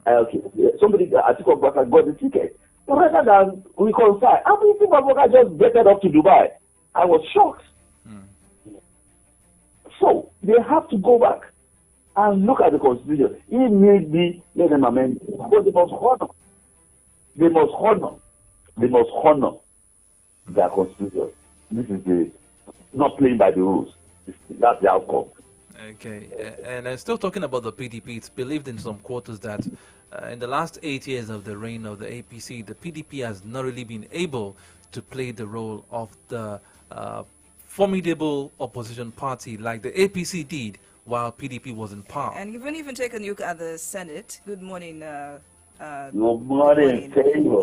okay, somebody, Atiku Abubakar, got the ticket. But rather than reconcile, Atiku Abubakar just getted up to Dubai. I was shocked. So they have to go back and look at the constitution. It may be let them amend, but they must honor. They must honor their constitution. This is not playing by the rules. That's the outcome. Okay, and still talking about the PDP, it's believed in some quarters that in the last 8 years of the reign of the APC, the PDP has not really been able to play the role of the formidable opposition party like the APC did while PDP was in power. And even take a look at the Senate. Good morning. Good morning.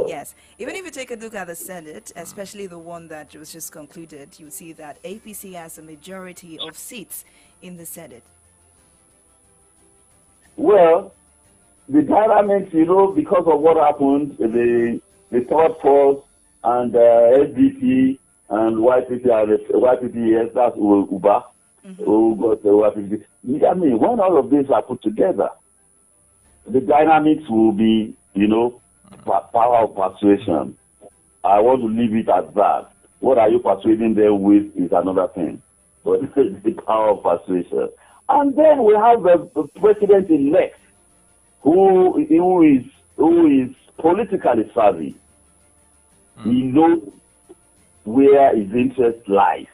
Yes. Even if you take a look at the Senate, especially the one that was just concluded, you see that APC has a majority of seats in the Senate. Well, the dynamics, because of what happened, the third force and SDP and YPP, yes, that's Uba, who got the YPP. I mean, when all of these are put together, the dynamics will be, power of persuasion. I want to leave it at that. What are you persuading them with is another thing. But it's the power of persuasion. And then we have the president-elect who is politically savvy. He knows where his interest lies.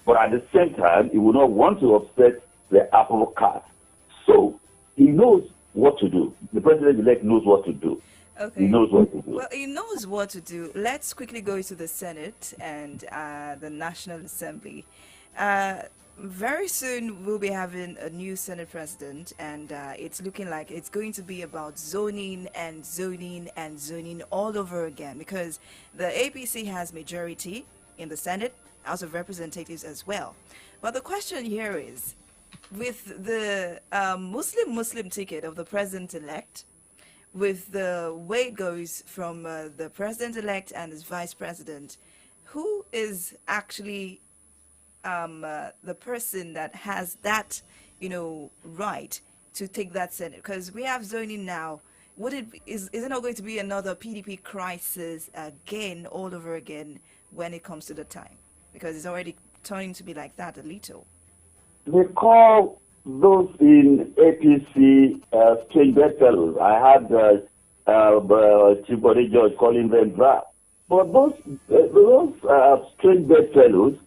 But at the same time, he will not want to upset the apple cart. So he knows what to do. The president-elect knows what to do. Okay. He knows what to do. Well, he knows what to do. Let's quickly go to the Senate and the National Assembly. Very soon we'll be having a new Senate president, and it's looking like it's going to be about zoning and zoning and zoning all over again, because the APC has majority in the Senate, House of Representatives as well. But the question here is, with the Muslim ticket of the president-elect, with the way it goes from the president-elect and his vice president, who is actually the person that has that, right to take that Senate? Because we have zoning now. Is it not going to be another PDP crisis again, all over again, when it comes to the time? Because it's already turning to be like that a little. They call those in APC strange bedfellows. I had Chief Body George calling them that. But those strange bedfellows,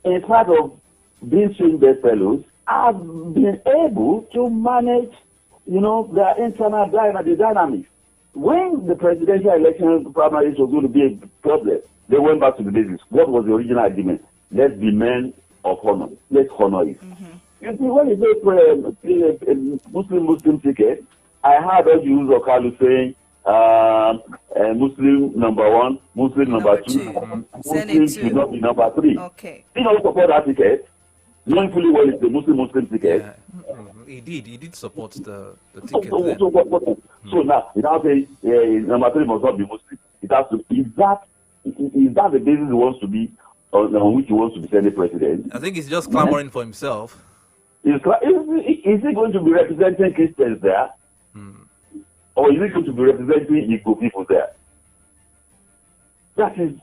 in spite of being strange bedfellows, have been able to manage, their internal dynamics. When the presidential election primaries was going to be a problem, they went back to the basics. What was the original agreement? Let's be men of honor. Let's honor it. You see, when you say a Muslim ticket, I heard Oji Uzokalu saying Muslim number 1, Muslim number 2, Muslim should not be number 3. Okay. He don't support that ticket, knowing fully well it's the Muslim ticket. Yeah. He did support the ticket. So now, without saying number 3 must not be Muslim, it has to. Is that the basis he wants to be, on which he wants to be Senate president? I think he's just clamoring for himself. Is he going to be representing Christians there? Or is he going to be representing Igbo people there? That is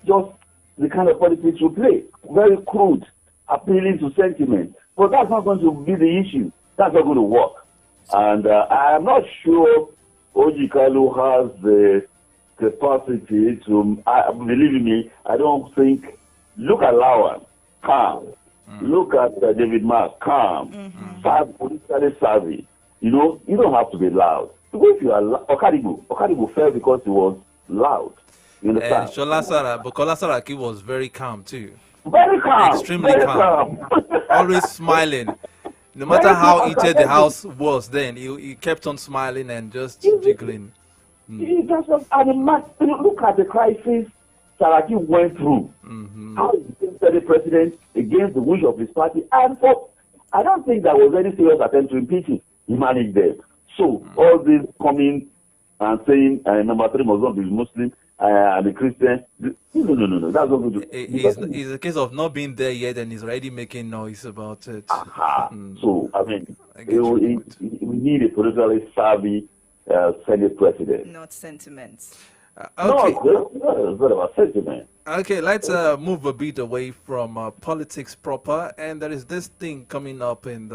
just the kind of politics we play. Very crude, appealing to sentiment. But that's not going to be the issue. That's not going to work. And I am not sure Oji Kalu has the capacity to, believe me, I don't think, look at Lawan, calm. Look at David Mark, calm, politically savvy. You don't have to be loud. If you are Okadibo fell because he was loud. You understand? Bukola Saraki was very calm too. Very calm. Extremely very calm. Always smiling. No matter how heated the house was then, he kept on smiling and just jiggling. Look at the crisis Saraki went through. How he became the president against the wish of his party. And I don't think there was any serious attempt to impeach him. He managed them. So all this coming and saying number 3 must not be Muslim and a Christian. No. That's not good. It's a case of not being there yet and he's already making noise about it. So, I mean, we need a politically savvy Senate president. Not sentiments. Okay. No, it's not about sentiment. Okay, let's move a bit away from politics proper. And there is this thing coming up in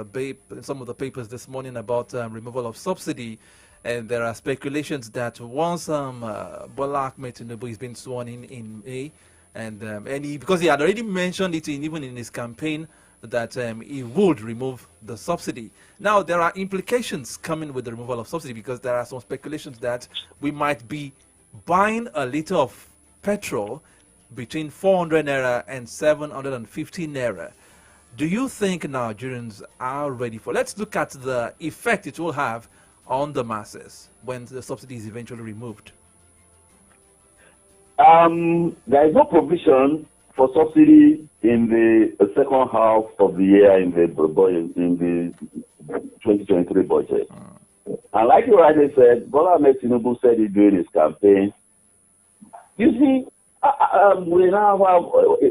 some of the papers this morning about removal of subsidy. And there are speculations that once Bola Ahmed Tinubu is being sworn in May, and because he had already mentioned it even in his campaign that he would remove the subsidy. Now there are implications coming with the removal of subsidy because there are some speculations that we might be buying a liter of petrol between 400 naira and 750 naira. Do you think Nigerians are ready for? Let's look at the effect it will have on the masses when the subsidy is eventually removed. There is no provision for subsidy in the second half of the year in the 2023 budget. And like you rightly said, Bola Ahmed Tinubu said it during his campaign. You see, we now have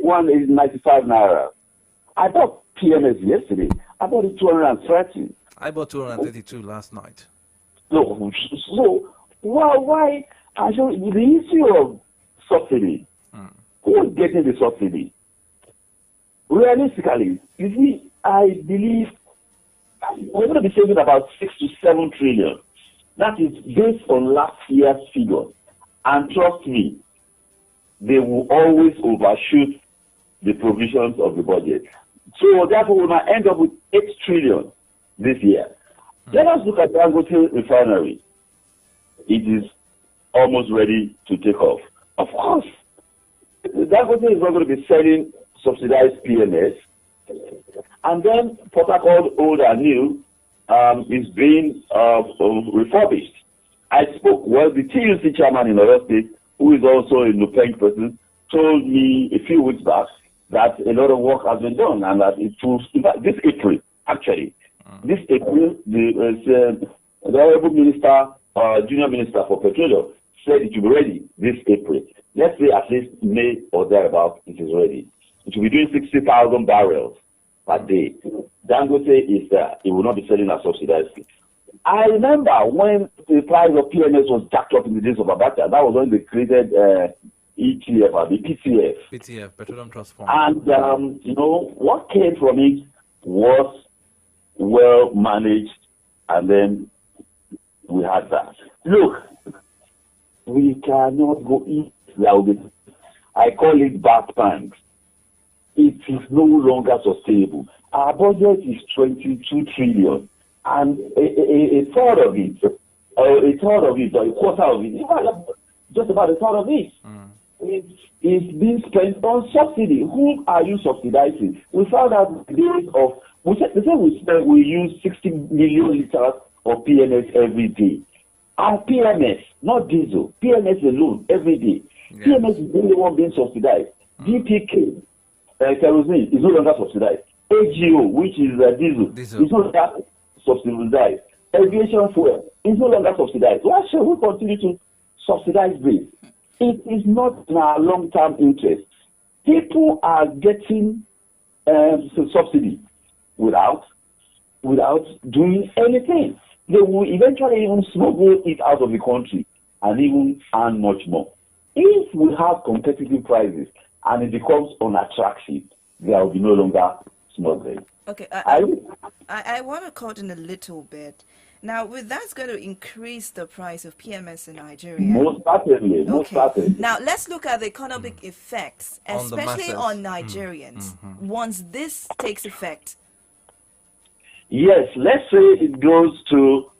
one is 95 naira. I bought PMS yesterday. I bought it 230. I bought 232 last night. So why? The issue of subsidy. Who is getting the subsidy? Realistically, you see, I believe we're going to be saving about 6 to 7 trillion. That is based on last year's figure. And trust me, they will always overshoot the provisions of the budget. So therefore, we might end up with 8 trillion this year. Let us look at Dangote Refinery. It is almost ready to take off. Of course, Dangote is not going to be selling subsidized PMS. And then Port Harcourt Old and New is being refurbished. I spoke, the TUC chairman in Oyo State, who is also a Nupeng person, told me a few weeks back that a lot of work has been done and that it will, in fact, this April, actually, this April, the Honorable Minister, Junior Minister for Petroleum, said it will be ready this April. Let's say at least May or thereabout, it is ready. It will be doing 60,000 barrels per day. Dangote is there. It will not be selling at subsidized. I remember when the price of PMS was jacked up in the days of Abacha. That was when they created ETF or the PTF. PTF, Petroleum Trust Fund. And, what came from it was well managed, and then we had that. Look, we cannot go eat loud. I call it bath tanks. It is no longer sustainable. Our budget is 22 trillion, and a third of it, or a quarter of it, just about a third of it, is being spent on subsidy. Who are you subsidizing? We found out the days of, we use 60 million liters of PMS every day. Our PMS, not diesel, PMS alone every day. Yeah. PMS is the only one being subsidized. DPK, kerosene, is no longer subsidized. AGO, which is diesel, is no longer subsidized. Aviation fuel is no longer subsidized. Why should we continue to subsidize this? It is not in our long-term interest. People are getting subsidy without doing anything. They will eventually even smuggle it out of the country and even earn much more. If we have competitive prices and it becomes unattractive, there will be no longer smuggling. Okay, I want to cut in a little bit. Now, with that's going to increase the price of PMS in Nigeria. Most certainly. Now, let's look at the economic effects, especially on Nigerians, once this takes effect. Yes, let's say it goes to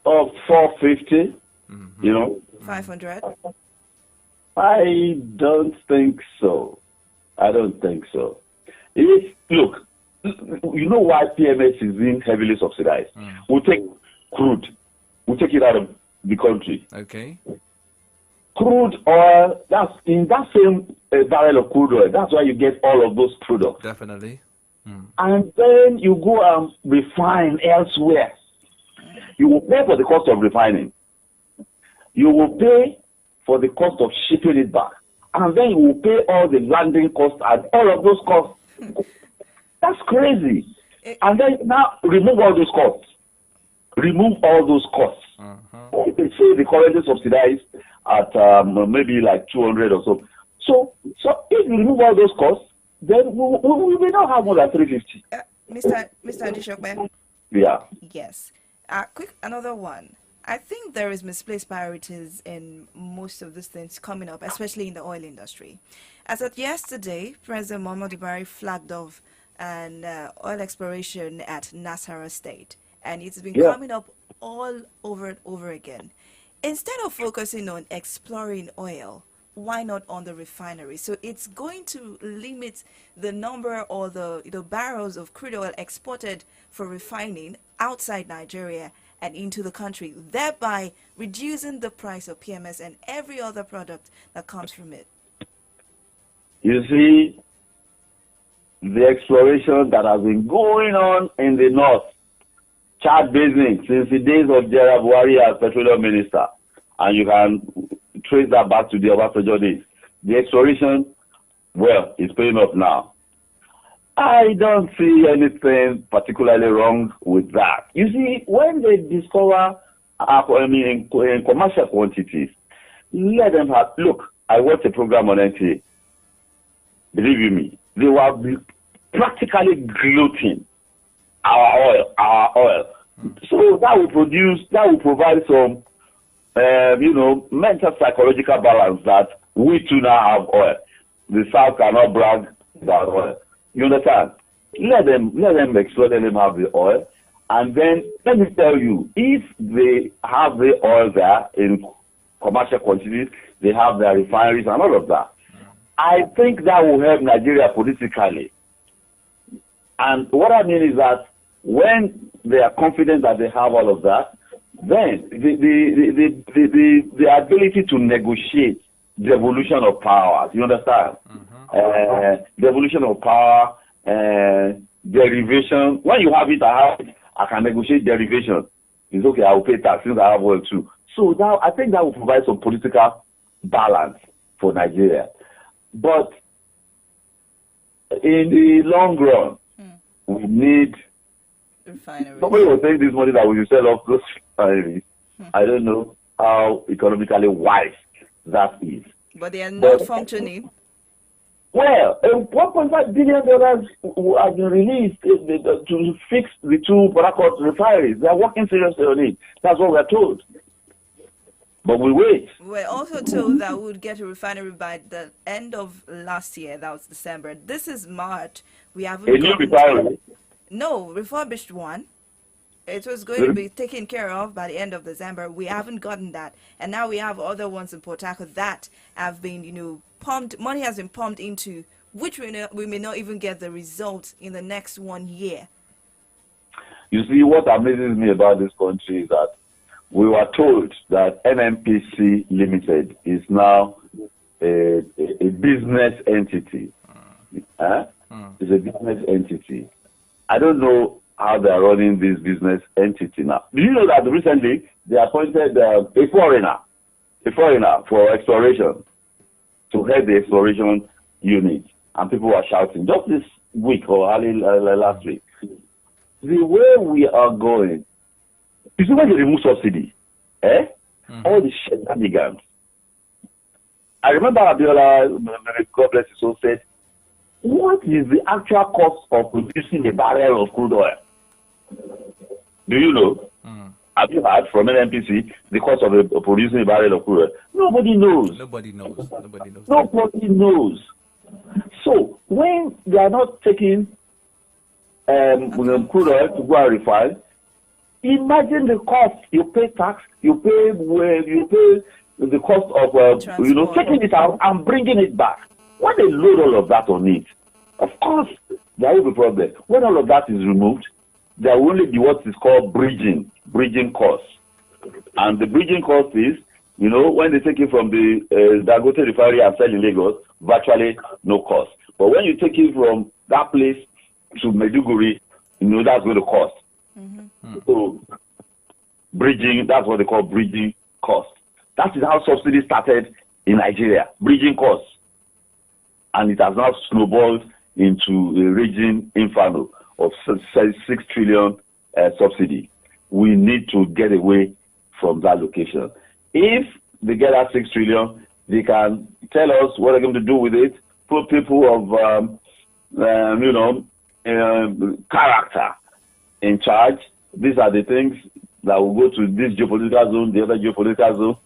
of 450, you know. 500? I don't think so. I don't think so. Look, you know why PMS is being heavily subsidized? We'll take crude. We'll take it out of the country. Okay. Crude oil, that's in that same barrel of crude oil. That's why you get all of those products. Definitely. And then you go and refine elsewhere. You will pay for the cost of refining. You will pay for the cost of shipping it back. And then you will pay all the landing costs and all of those costs. That's crazy. And then now remove all those costs. Remove all those costs. They say they currently subsidized at maybe like 200 or so. So if you remove all those costs, then we may not have more than 350. Mr. Adishokbe? Yeah. Yes. Quick, another one. I think there is misplaced priorities in most of these things coming up, especially in the oil industry. As of yesterday, President Muhammadu Buhari flagged off an oil exploration at Nasarawa State, and it's been coming up all over and over again. Instead of focusing on exploring oil, why not on the refinery? So it's going to limit the number or the barrels of crude oil exported for refining outside Nigeria and into the country, thereby reducing the price of PMS and every other product that comes from it. You see, the exploration that has been going on in the north, Chad Basin, since the days of Gerald Buhari as petroleum minister, and you can trace that back to the Obasanjo days. The exploration, well, is paying off now. I don't see anything particularly wrong with that. You see, when they discover, in commercial quantities, let them have, look, I watched a program on NTA. Believe you me, they were practically gluten our oil. So that will provide some, mental psychological balance that we too now have oil. The South cannot brag about oil. You understand? Let them explore, let them have the oil. And then, let me tell you, if they have the oil there in commercial quantities, they have their refineries and all of that, I think that will help Nigeria politically. And what I mean is that when they are confident that they have all of that, then the ability to negotiate the evolution of power, you understand? The evolution of power, derivation. When you have it, I can negotiate derivation. It's okay, I will pay tax since I have oil too. So now I think that will provide some political balance for Nigeria. But in the long run, we need refineries. Somebody was saying this morning that we should sell off those refineries. I don't know how economically wise that is. But they are not functioning. Well, $1.5 billion has been released to fix the two Port refineries. They are working seriously on it. That's what we're told. But we wait. We're also told that we would get a refinery by the end of last year. That was December. This is March. We haven't. A new refinery? No, refurbished one. It was going to be taken care of by the end of December. We haven't gotten that. And now we have other ones in Port Harcourt that have been, pumped. Money has been pumped into, which we may not even get the results in the next 1 year. You see, what amazes me about this country is that we were told that NNPC Limited is now a business entity. It's a business entity. I don't know how they are running this business entity now. Do you know that recently they appointed a foreigner for exploration to head the exploration unit, and people were shouting just this week or early last week. The way we are going, you see when they remove subsidy, all the shenanigans. I remember Abiola, God bless his soul, said, what is the actual cost of producing a barrel of crude oil? Do you know? Have you heard from NNPC the cost of producing a barrel of crude oil? Nobody knows. Nobody knows. Nobody knows. So when they are not taking crude oil to go and refine, Imagine the cost. You pay tax, you pay the cost of taking it out and bringing it back. When they load all of that on it, of course there will be a problem. When all of that is removed, there will only be what is called bridging costs. And the bridging cost is, when they take it from the Dangote refinery and sell in Lagos, virtually no cost. But when you take it from that place to Maiduguri, that's going to cost. So bridging, that's what they call bridging cost. That is how subsidy started in Nigeria, bridging costs. And it has now snowballed into a raging inferno of 6 trillion subsidy. We need to get away from that location. If they get that 6 trillion, they can tell us what they're going to do with it, put people of, character in charge. These are the things that will go to this geopolitical zone, the other geopolitical zone.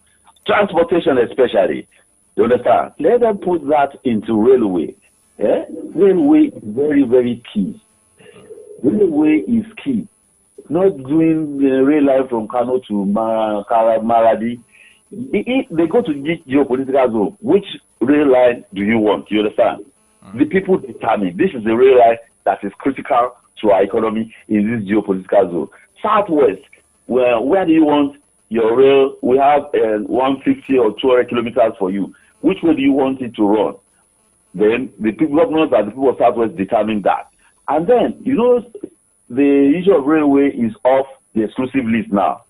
Transportation especially. You understand? Let them put that into railway. Railway is very, very key. Railway is key. Not doing rail line from Kano to Maradi. If they go to this geopolitical zone, which rail line do you want? You understand? The people determine. This is the rail line that is critical to our economy in this geopolitical zone. Southwest, where do you want your rail? We have 150 or 200 kilometers for you. Which way do you want it to run? Then the governors and the people of Southwest determine that. And then, the issue of railway is off the exclusive list now.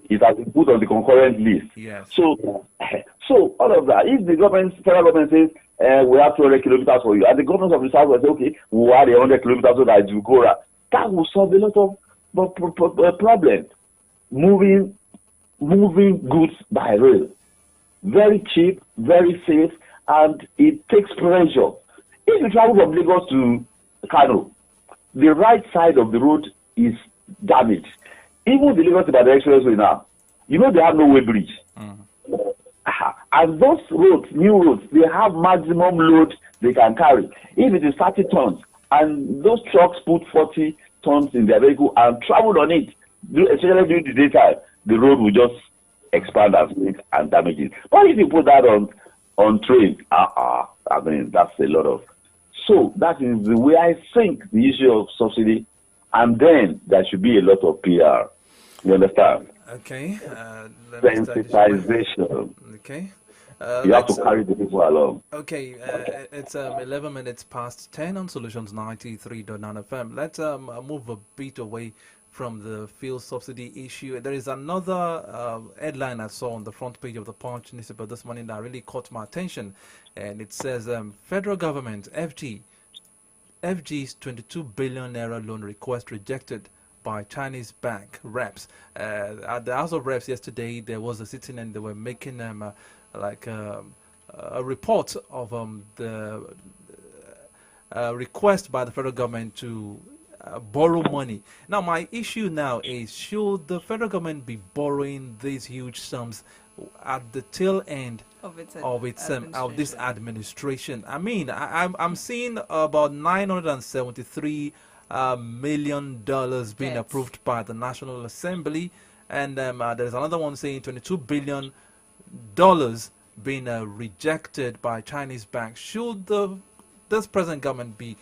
It has been put on the concurrent list. Yes. So all of that, if the federal government says, we have 200 kilometers for you, and the governors of the South will say, okay, we'll add 100 kilometers so that it will go around, that will solve a lot of problems. Moving goods by rail. Very cheap, very safe, and it takes pressure. If you travel from Lagos to Kano, the right side of the road is damaged. Even the Lagos Ibadan Expressway now, they have no way bridge. And those roads, new roads, they have maximum load they can carry. If it is 30 tons, and those trucks put 40 tons in their vehicle and travel on it, especially during the daytime, the road will just expand and damage it. But if you put that on train, that's a lot of. So that is the way I think the issue of subsidy, and then there should be a lot of PR. You understand? Okay. Sensitization. Okay. You have to carry the people along. Okay, it's 11 minutes past 10 on Solutions 93.9 FM. Let's move a bit away from the fuel subsidy issue. There is another headline I saw on the front page of the Punch newspaper this morning that really caught my attention, and it says federal government FG's 22 billion naira loan request rejected by Chinese bank reps. At the House of Reps yesterday, there was a sitting and they were making a report of the request by the federal government to borrow money. Now, my issue now is, should the federal government be borrowing these huge sums at the tail end of this administration? I mean, I'm seeing about $973 million being approved by the National Assembly, and there's another one saying $22 billion being rejected by Chinese banks. Should this present government be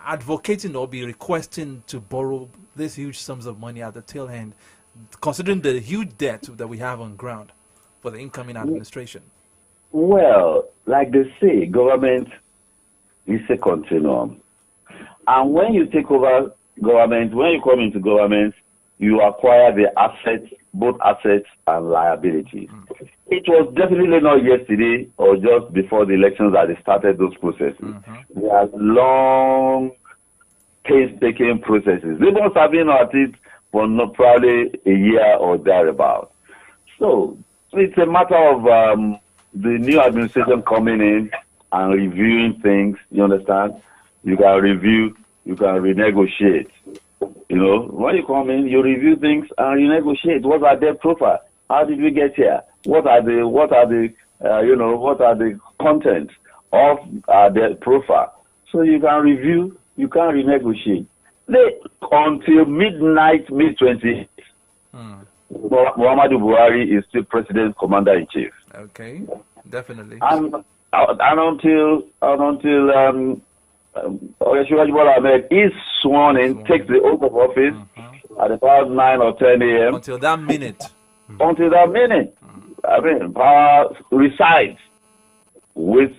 advocating or be requesting to borrow these huge sums of money at the tail end, considering the huge debt that we have on ground for the incoming administration? Well, like they say, government is a continuum. And when you take over government, when you come into government, you acquire the assets, both assets and liabilities. It was definitely not yesterday or just before the elections that they started those processes. They are long, painstaking processes. They must have been at it for probably a year or thereabout. So it's a matter of the new administration coming in and reviewing things. You understand? You can review, you can renegotiate. When you come in, you review things and renegotiate. What are their profile? How did we get here? What are the contents of their profile? So you can review, you can renegotiate. Until midnight, mid-20, Muhammadu Buhari is still President Commander-in-Chief. Okay, definitely. And until Shivaji Bola Ahmed is sworn in, takes the oath of office at about 9 or 10 a.m. Until that minute. Until that minute. I mean, power resides with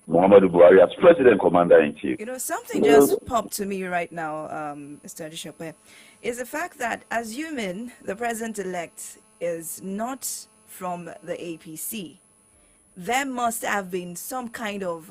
Muhammadu Buhari as President Commander-in-Chief. You know, something just popped to me right now, Mr. Adishope, is the fact that assuming the president-elect is not from the APC, there must have been some kind of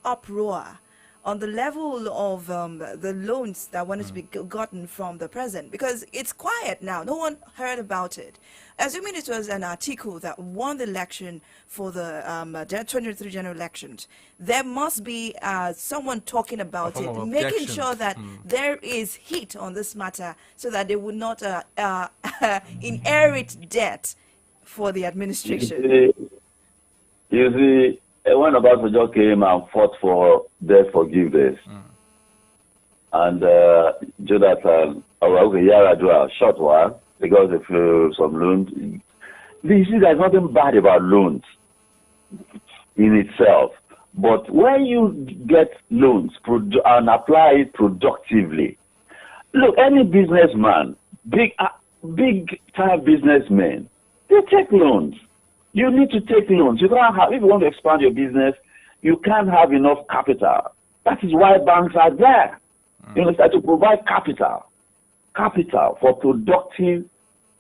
uproar on the level of the loans that wanted to be gotten from the president, because it's quiet now. No one heard about it. Assuming it was an article that won the election for the 2023 general elections, there must be someone talking about it, making sure that there is heat on this matter so that they would not inherit debt for the administration. You see, when Obasanjo came and fought for debt forgiveness, and Jonathan, a short while, because of some loans, you see, there's nothing bad about loans in itself. But when you get loans and apply it productively, look, any businessman, big time businessmen, they take loans. You need to take loans. You can't have, if you want to expand your business, you can't have enough capital. That is why banks are there. You understand, to provide capital for productive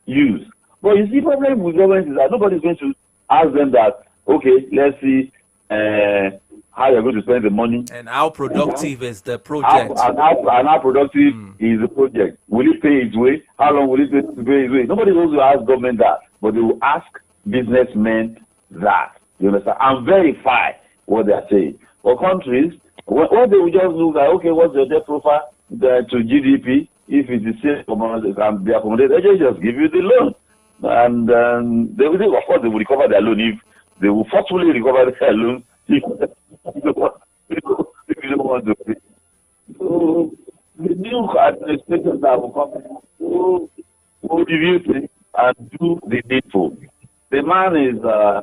use. But you see, the problem with government is that nobody's going to ask them that, okay, let's see how you're going to spend the money. And how productive is the project? And how productive is the project? Will it pay its way? How long will it pay its way? Nobody goes to ask government that, but they will ask businessmen that, you understand, and verify what they are saying. For countries, what they will just look at, okay, what's your debt profile to GDP? If it is safe, it can be accommodated, they just give you the loan. And they will, of course, they will recover their loan if they will forcefully recover their loan if you don't want to pay. So the new administration that will come will review things and do the needful. The man is a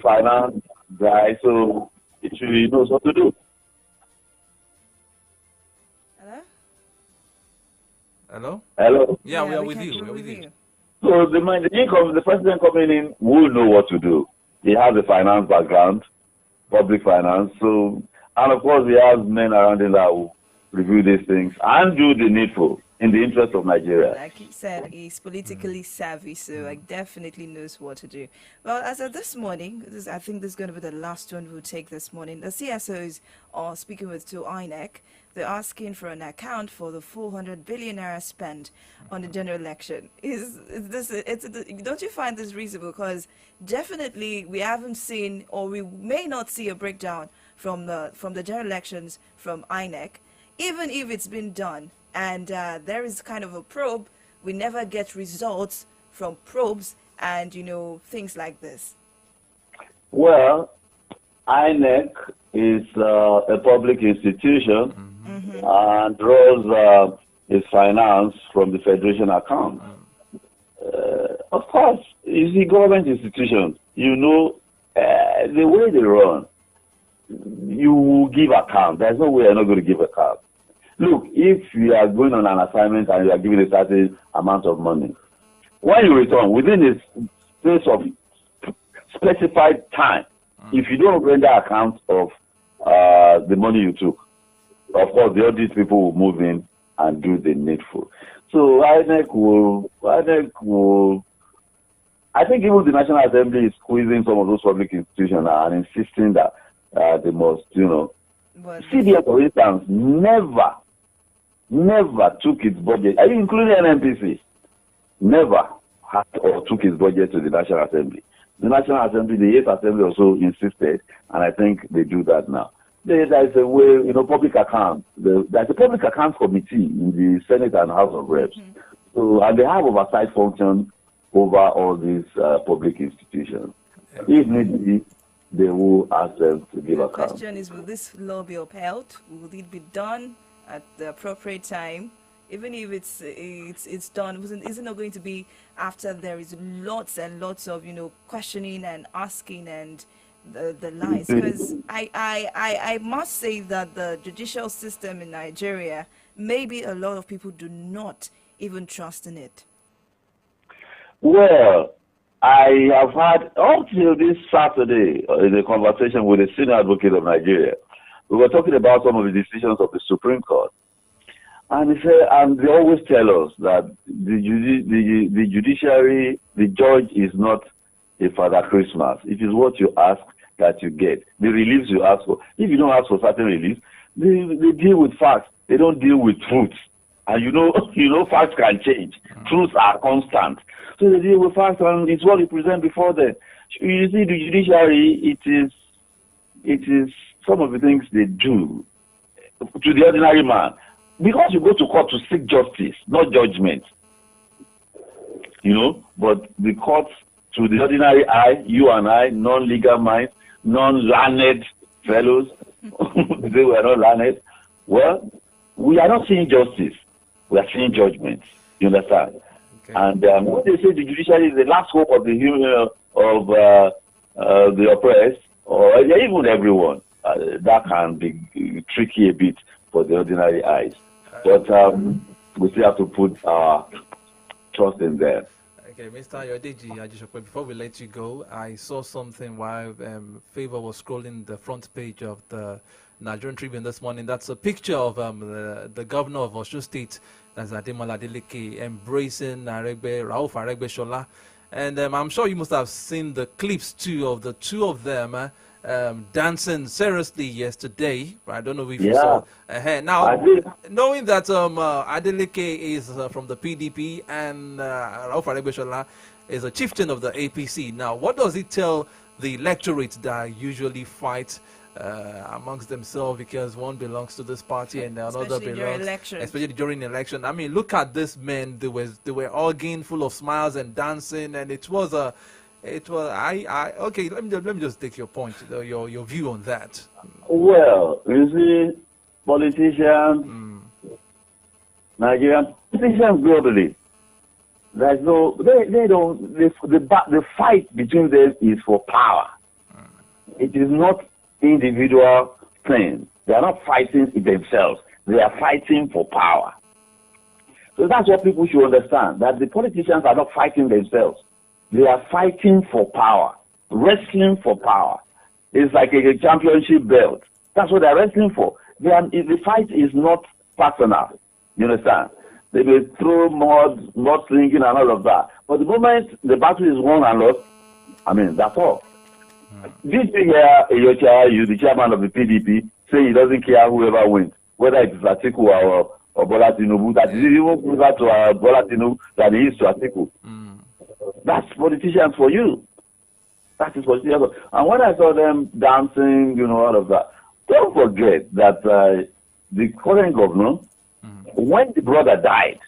finance guy, so he knows what to do. Hello? Hello? Yeah, we are with you. So the president coming in will know what to do. He has a finance background, public finance, so, and of course he has men around him that will review these things and do the needful in the interest of Nigeria. Like he said, he's politically savvy, so definitely knows what to do. Well, as of this morning, I think this is going to be the last one we'll take this morning. The CSOs are speaking to INEC. They're asking for an account for the 400 billion naira spent on the general election. Don't you find this reasonable? Because definitely we haven't seen, or we may not see, a breakdown from the general elections from INEC, even if it's been done. And there is kind of a probe. We never get results from probes and, things like this. Well, INEC is a public institution and draws its finance from the Federation account. Of course, you see, government institutions, the way they run, you give account. There's no way you're not going to give account. Look, if you are going on an assignment and you are given a certain amount of money, when you return, within a space of specified time, if you don't render account of the money you took, of course, the audit people will move in and do the needful. So INEC will, I think even the National Assembly is squeezing some of those public institutions and insisting that they must, CBN, for instance, never took its budget, including NNPC, never had or took its budget to the National Assembly. The National Assembly, the 8th Assembly also insisted, and I think they do that now. There is a way, public account. There's a public account committee in the Senate and House of Reps. So, and they have oversight functions over all these public institutions. If need be, they will ask them to give account. The question is, will this law be upheld? Will it be done? at the appropriate time, even if it's done, isn't it going to be after there is lots and lots of questioning and asking and the lies? Because I must say that the judicial system in Nigeria, maybe a lot of people do not even trust in it. Well, I have had up till this Saturday in a conversation with a senior advocate of Nigeria. We were talking about some of the decisions of the Supreme Court. And he said, and they always tell us that the judiciary, the judge is not a Father Christmas. It is what you ask that you get. The reliefs you ask for. If you don't ask for certain reliefs, they deal with facts. They don't deal with truths. And you know facts can change. Truths are constant. So they deal with facts, and it's what you present before them. You see, the judiciary, it is some of the things they do to the ordinary man. Because you go to court to seek justice, not judgment. But the court, to the ordinary eye, you and I, non-legal minds, non-learned fellows, they were not learned. Well, we are not seeing justice. We are seeing judgment. You understand? Okay. And when they say the judiciary is the last hope of the oppressed, or even everyone, that can be tricky a bit for the ordinary eyes. But we still have to put our trust in them. Okay, Mr. Ayodeji, before we let you go, I saw something while Favor was scrolling the front page of the Nigerian Tribune this morning. That's a picture of the governor of Osun State, that's Ademola Adeleke, embracing Rauf Aregbesola. And I'm sure you must have seen the clips too of the two of them dancing seriously yesterday. I don't know if you saw. Now, knowing that Adeleke is from the PDP and Rauf Aregbesola is a chieftain of the APC. Now, what does it tell the electorate that usually fight amongst themselves because one belongs to this party and another belongs, especially during election? I mean, look at this men. They were hugging, full of smiles and dancing, and it was okay. Let me just take your point, your view on that. Well, you see, politicians, Nigerian politicians globally, there's no, they don't. The fight between them is for power. It is not individual thing. They are not fighting themselves. They are fighting for power. So that's what people should understand, that the politicians are not fighting themselves. They are fighting for power, wrestling for power. It's like a championship belt. That's what they're wrestling for. The fight is not personal. You understand? They will throw mud slinging and all of that. But the moment the battle is won and lost, I mean, that's all. Did you hear Ayocha, the chairman of the PDP, say he doesn't care whoever wins, whether it's Atiku or Bola Tinubu, that is even closer to Bola Tinubu than he is to Atiku. That's politicians for you. That is politicians. And when I saw them dancing, all of that, don't forget that the current governor, when the brother died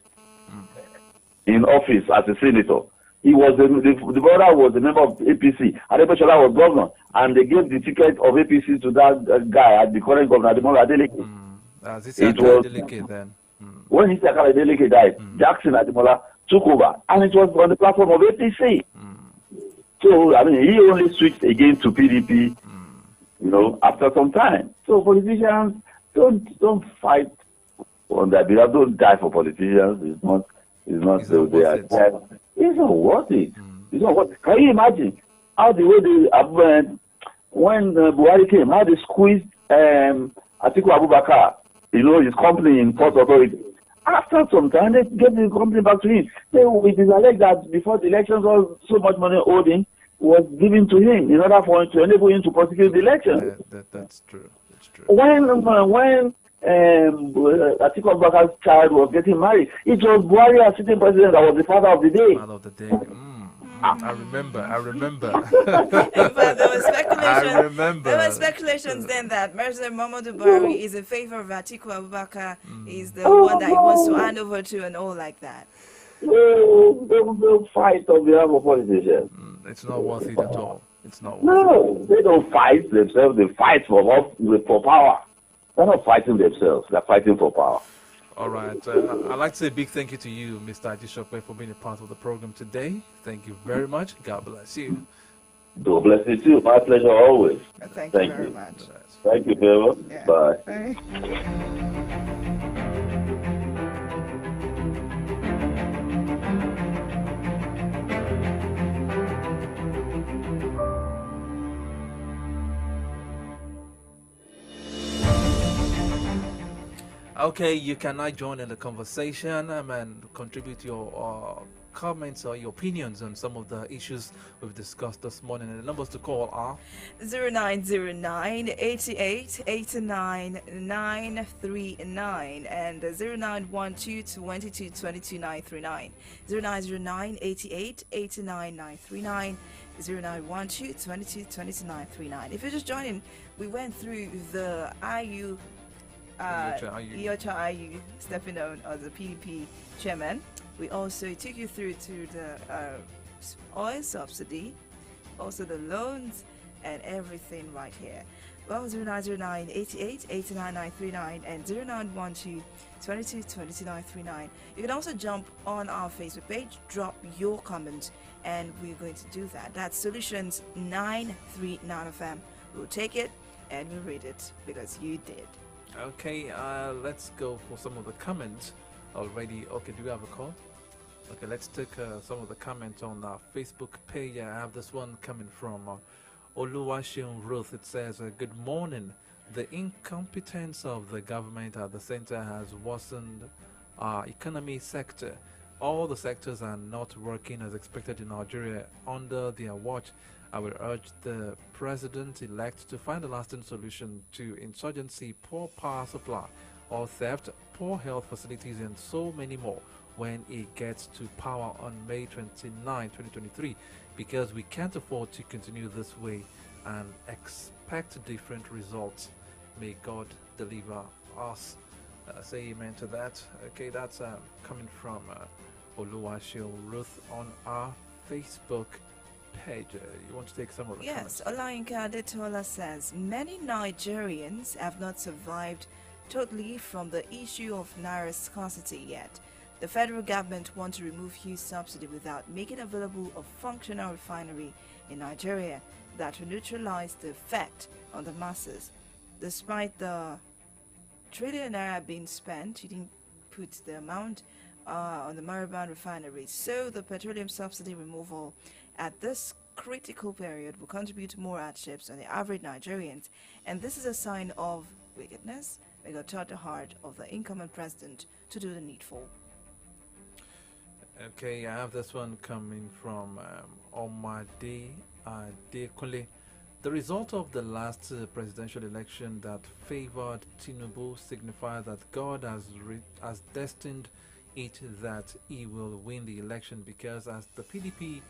in office as a senator, he was the brother was a member of APC. Aregbesola was governor, and they gave the ticket of APC to that guy, the current governor, Ademola Adeleke. It was Adeleke then. When Isiaka Adeleke died, Jackson Ademola took over, and it was on the platform of APC. So I mean, he only switched again to PDP, after some time. So politicians don't fight on that behalf. Don't die for politicians. It's not worth it. It's not worth it. Can you imagine how the way they when Buhari came, how they squeezed Atiku Abubakar, his company in Port Authority. After some time, they gave the company back to him. It is alleged that before the elections, so much money owed him was given to him in order for him to enable him to prosecute the election. That's true. That's true. When Atiku Abubakar's child was getting married, it was Buhari as sitting president that was the father of the day. Father of the day. I remember. But there was speculation. I remember. There were speculations then that President Muhammadu Buhari is in favor of Atiku Abubakar. Is the one that he wants to hand over to and all like that. They'll fight on behalf of politicians. It's not worth it at all. It's not worth it. No, they don't fight themselves. They fight for power. They're not fighting themselves. They're fighting for power. All right. I'd like to say a big thank you to you, Mr. Ajisope, for being a part of the program today. Thank you very much. God bless you. God bless you too. My pleasure always. Thank you very much. Thank you, Bill. Yeah. Bye. Bye. Okay, you can now join in the conversation and contribute your comments or your opinions on some of the issues we've discussed this morning. And the numbers to call are 0909 88 89 939 and 0912 22 22 939. 0909 88 89 939. 0912 22 22 939. If you're just joining, we went through the IU. Iyorchia Ayu stepping down as the PDP chairman. We also took you through to the oil subsidy, also the loans and everything right here. Well, 0909 88 89 939 and 0912 22 22 939. You can also jump on our Facebook page, drop your comment, and we're going to do that. That's Solutions 939 FM. We'll take it and we'll read it because you did. Okay, let's go for some of the comments already. Okay, do we have a call? Okay, let's take some of the comments on our Facebook page. I have this one coming from Oluwaseun Ruth. It says, good morning. The incompetence of the government at the center has worsened our economy sector. All the sectors are not working as expected in Nigeria under their watch. I will urge the president-elect to find a lasting solution to insurgency, poor power supply, or theft, poor health facilities, and so many more when he gets to power on May 29, 2023, because we can't afford to continue this way and expect different results. May God deliver us. Say amen to that. Okay, that's coming from Oluwaseun Ruth on our Facebook page. You want to take some of the Yes, comments? Olayinka Adetola says, many Nigerians have not survived totally from the issue of Naira scarcity yet. The federal government wants to remove huge subsidy without making available a functional refinery in Nigeria that will neutralize the effect on the masses. Despite the trillion naira being spent, you didn't put the amount on the Mariband refinery. So the petroleum subsidy removal at this critical period will contribute more hardships on the average Nigerians, and this is a sign of wickedness. May God touch the heart of the incoming president to do the needful. Okay, I have this one coming from Omade Adekunle. The result of the last presidential election that favored Tinubu signifies that God has destined it that he will win the election, because as the PDP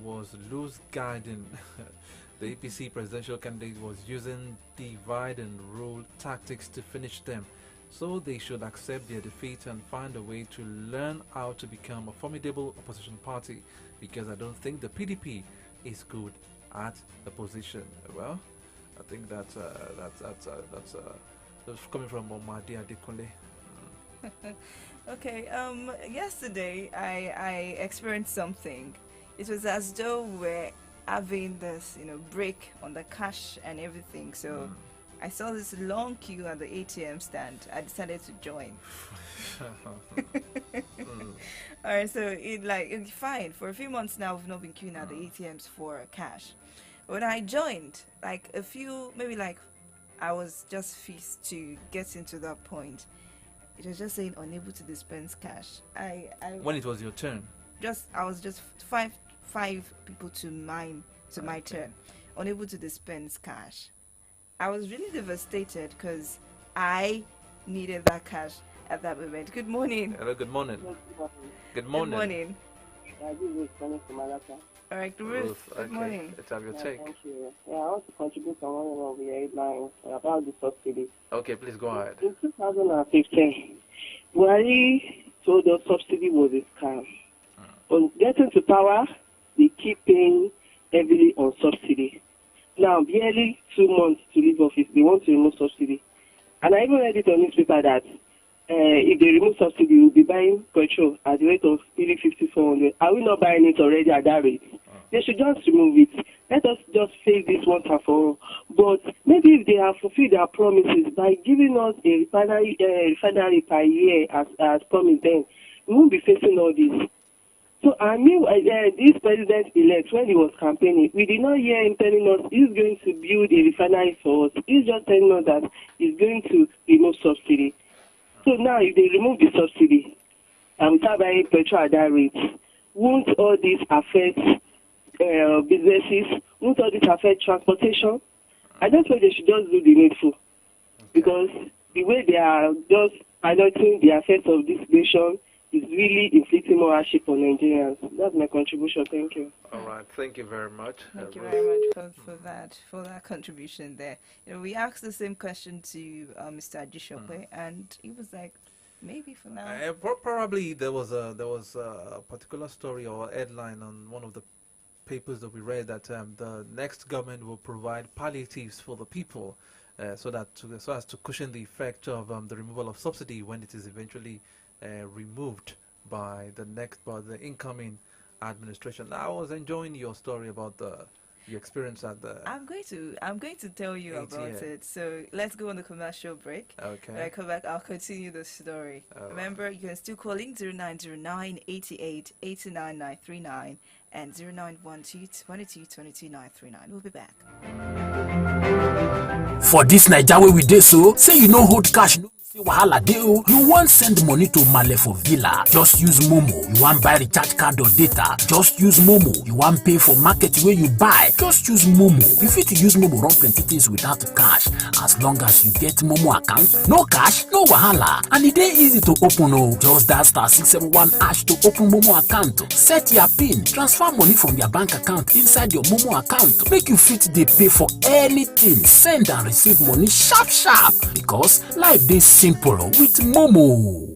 was loose guiding, the APC presidential candidate was using divide and rule tactics to finish them. So they should accept their defeat and find a way to learn how to become a formidable opposition party, because I don't think the PDP is good at the position. Well, I think that's coming from Omade Adekunle. Okay, yesterday I experienced something. It was as though we're having this, break on the cash and everything. So I saw this long queue at the ATM stand. I decided to join. All right, so it's fine. For a few months now, we've not been queuing at the ATMs for cash. When I joined, I was just fixed to get into that point. It was just saying unable to dispense cash. When it was your turn? I was just five people to my turn, unable to dispense cash. I was really devastated because I needed that cash at that moment. Good morning. Hello, good morning. Good morning. Good morning. All right, Ruth. Good okay. morning. Let's have your take. Thank you. I want to contribute on one of the headlines about the subsidy. Okay, please go ahead. In 2015, Buhari told us subsidy was a scam. On getting to power, they keep paying heavily on subsidy. Now, barely 2 months to leave office, they want to remove subsidy. And I even read it on newspaper that if they remove subsidy, we'll be buying petrol at the rate of 350, 400. Are we not buying it already at that rate? They should just remove it. Let us just face this once and for all. But maybe if they have fulfilled their promises by giving us a refinery per year as promised, then we won't be facing all this. So I knew this president-elect, when he was campaigning, we did not hear him telling us he's going to build a refinery for us. He's just telling us that he's going to remove subsidy. So now if they remove the subsidy and we start buying petrol at that rate, won't all this affect businesses? Won't all this affect transportation? I just think they should just do the needful. Because the way they are just piloting the affairs of this nation is really inflicting more hardship on Nigerians. That's my contribution. Thank you. All right. Thank you very much. Thank you very much for that contribution there. We asked the same question to Mr. Ajisope, and he was like, maybe for now. Probably there was a particular story or headline on one of the papers that we read that the next government will provide palliatives for the people, so as to cushion the effect of the removal of subsidy when it is eventually removed by the incoming administration. I was enjoying your story about your experience at the. I'm going to tell you about it. So let's go on the commercial break. Okay. When I come back, I'll continue the story. Remember, you can still call in 0909 88 89 939 and 0912 22 22 939. We'll be back. For this Naija wey we dey so, say you no hold cash, no say wahala dey o. You wan send money to Male for Villa, just use Momo. You wan buy recharge card or data, just use Momo. You wan pay for market wey you buy, just use Momo. You fit use Momo run plenty things without cash, as long as you get Momo account. No cash, no wahala, and e dey easy to open o. Just dial *671# to open Momo account. Set your PIN, transfer money from your bank account inside your Momo account. Make you fit dey pay for anything, send and receive money sharp sharp, because life dey simple with Momo.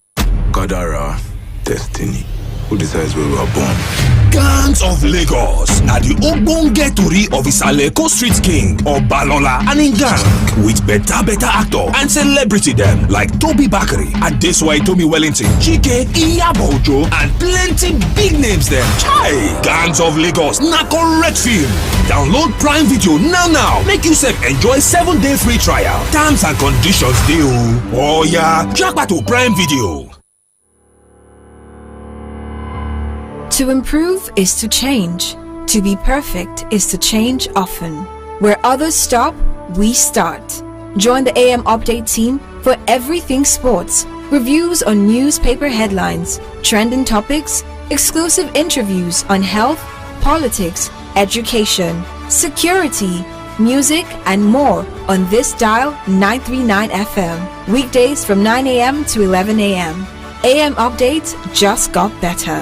Kadara, destiny. Who decides where we are born? Gangs of Lagos na the ogbonge tori of Isaleko Street King Obalola and im gang, with better actor and celebrity dem like Toby Bakari, Adesuwa Tomi Wellington, Chike, Iyabo Ojo and plenty big names dem. Chai! Gangs of Lagos na correct film. Download Prime Video now. Make you sef enjoy 7-day free trial. Terms and conditions dey o. Oh yeah, japa to Prime Video. To improve is to change. To be perfect is to change often. Where others stop, we start. Join the AM Update team for everything sports, reviews on newspaper headlines, trending topics, exclusive interviews on health, politics, education, security, music, and more on this dial 939 FM. Weekdays from 9 a.m. to 11 a.m. AM Updates just got better.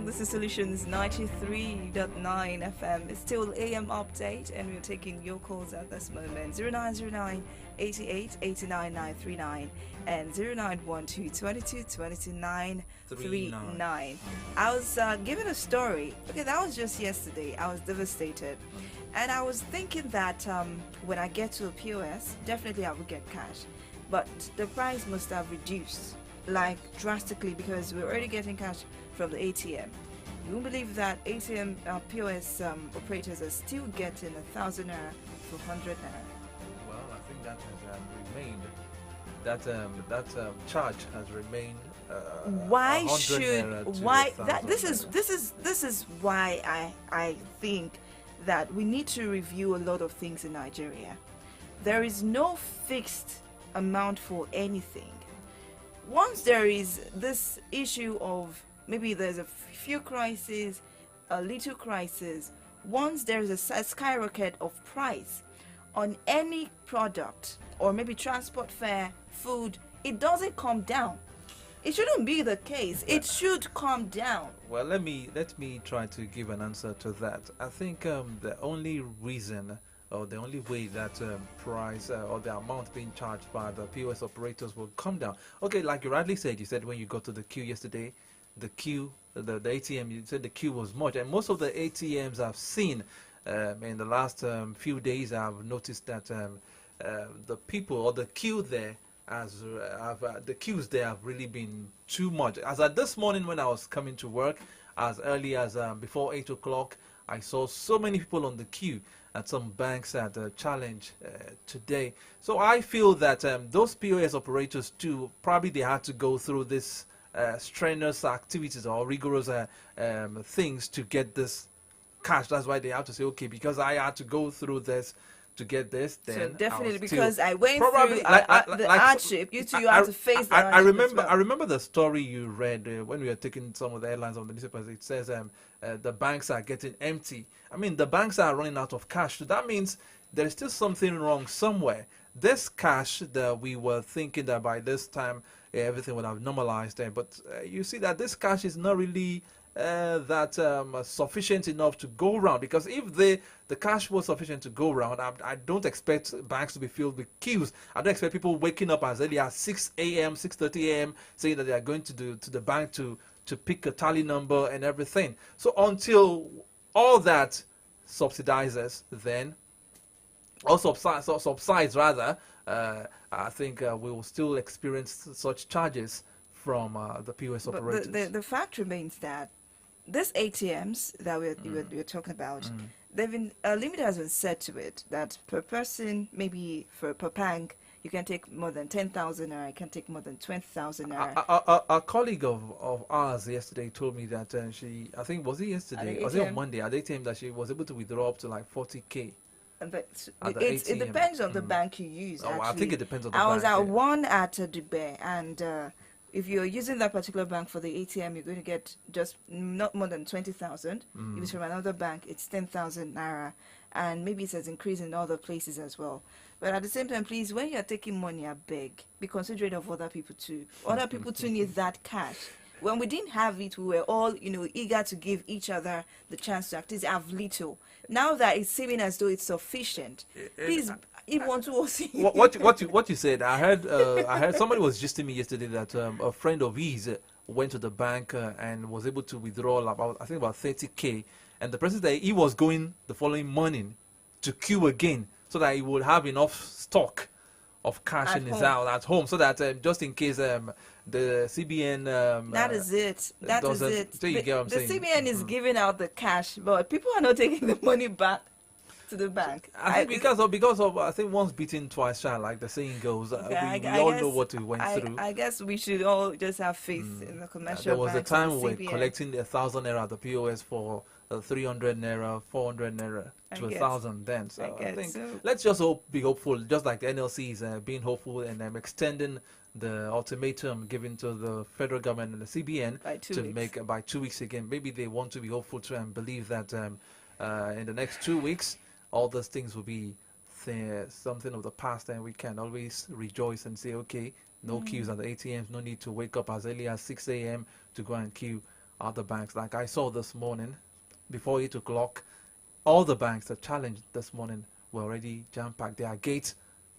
This is Solutions 93.9 FM. It's still AM Update, and we're taking your calls at this moment. 0909 88 89 939 and 0912 22 22 939. I was given a story. Okay, that was just yesterday. I was devastated. And I was thinking that when I get to a POS, definitely I will get cash. But the price must have reduced, like drastically, because we're already getting cash from the ATM. You won't believe that ATM POS operators are still getting 1,000 naira for 100 naira. Well, I think that has remained. That charge has remained. Why should this is why I think that we need to review a lot of things in Nigeria. There is no fixed amount for anything. Once there is this issue of maybe there's a few crises, a little crisis, once there's a skyrocket of price on any product or maybe transport fare, food, it doesn't come down. It shouldn't be the case. It should come down. Well, let me try to give an answer to that. I think the only reason or the only way that price or the amount being charged by the POS operators will come down. Okay, like you rightly said, you said when you got to the queue yesterday, the ATM, you said the queue was much, and most of the ATMs I've seen in the last few days, I've noticed that the people or the queue there, the queues there have really been too much. As at this morning when I was coming to work, as early as before 8 o'clock, I saw so many people on the queue at some banks at Challenge today. So I feel that those POS operators too, probably they had to go through this strenuous activities or rigorous things to get this cash. That's why they have to say, okay, because I had to go through this to get this, then so definitely because I went through the like, hardship. You have to face the hardship. I remember the story you read when we were taking some of the headlines on the newspapers. It says the banks are getting empty. I mean, the banks are running out of cash. So that means there is still something wrong somewhere. This cash that we were thinking that by this time everything would have normalized there, but you see that this cash is not really sufficient enough to go around, because if the cash was sufficient to go around, I don't expect banks to be filled with queues. I don't expect people waking up as early as 6 a.m., 6:30 a.m. saying that they are going to the bank to pick a tally number and everything. So until all that subsidizes, then or subsides rather, I think we will still experience such charges from the POS operators. But the fact remains that these ATMs that we're talking about, they've been a limit has been set to it, that per person, maybe per bank, you can take more than 10,000 naira, you can take more than 20,000 naira. A colleague of ours yesterday told me that I think, was it yesterday? Was it on Monday? At the ATM that she was able to withdraw up to like 40K. But it depends on the bank you use. Oh, I think it depends on the bank. I was at one at Dubai, and if you're using that particular bank for the ATM, you're going to get just not more than 20,000. If it's from another bank, it's 10,000 naira, and maybe it has increased in other places as well. But at the same time, please, when you're taking money, I beg, be considerate of other people too. Other people too need that cash. When we didn't have it, we were all, eager to give each other the chance to at least have little. Now that it's seeming as though it's sufficient, please, if you want to also what you said, I heard somebody was just telling me yesterday that a friend of his went to the bank and was able to withdraw about 30K, and the person that he was going the following morning to queue again so that he would have enough stock of cash in his house at home, so that just in case the CBN that is it. That is it. So you get what I'm saying. The CBN is giving out the cash, but people are not taking the money back to the bank. I think because of I think once beaten twice shy, like the saying goes. We all know what we went through. I guess we should all just have faith in the commercial. There was a time we were CBN. collecting 1,000 naira at the POS for 300 naira, 400 naira to 1,000 then. So I think let's just be hopeful, just like the NLC is being hopeful and extending the ultimatum given to the federal government and the CBN make by 2 weeks again. Maybe they want to be hopeful too and believe that in the next 2 weeks all those things will be something of the past, and we can always rejoice and say, okay, no queues at the ATMs, no need to wake up as early as 6 a.m. to go and queue at the banks. Like I saw this morning, before 8 o'clock, all the banks that challenged this morning were already jam-packed. Their gates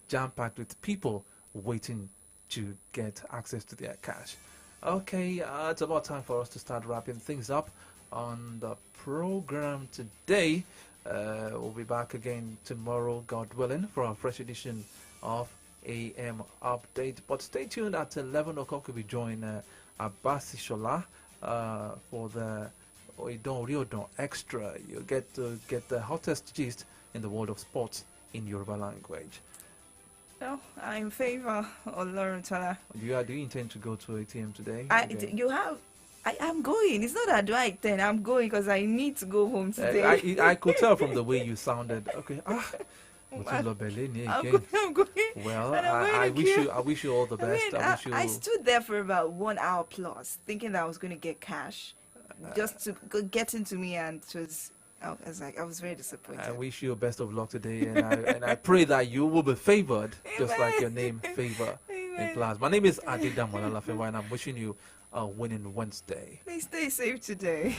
jam-packed with people waiting to get access to their cash. Okay, it's about time for us to start wrapping things up on the program today. We'll be back again tomorrow, God willing, for a fresh edition of AM Update. But stay tuned at 11 o'clock. We'll be joined Abbas Shola for the Oidon Extra. You'll get to get the hottest gist in the world of sports in Yoruba language. Well, I'm in favor of Lauren Tala. Do you intend to go to ATM today? I'm going. It's not that do I intend. I'm going because I need to go home today. I could tell from the way you sounded. Okay. I'm going. Well, I wish you all the best. I stood there for about 1 hour plus, thinking that I was going to get cash, just to get into me, and I was very disappointed. I wish you best of luck today, and I pray that you will be favored, just like your name favor in class. My name is Adidam Walalafewa, and I'm wishing you a winning Wednesday. Please stay safe today.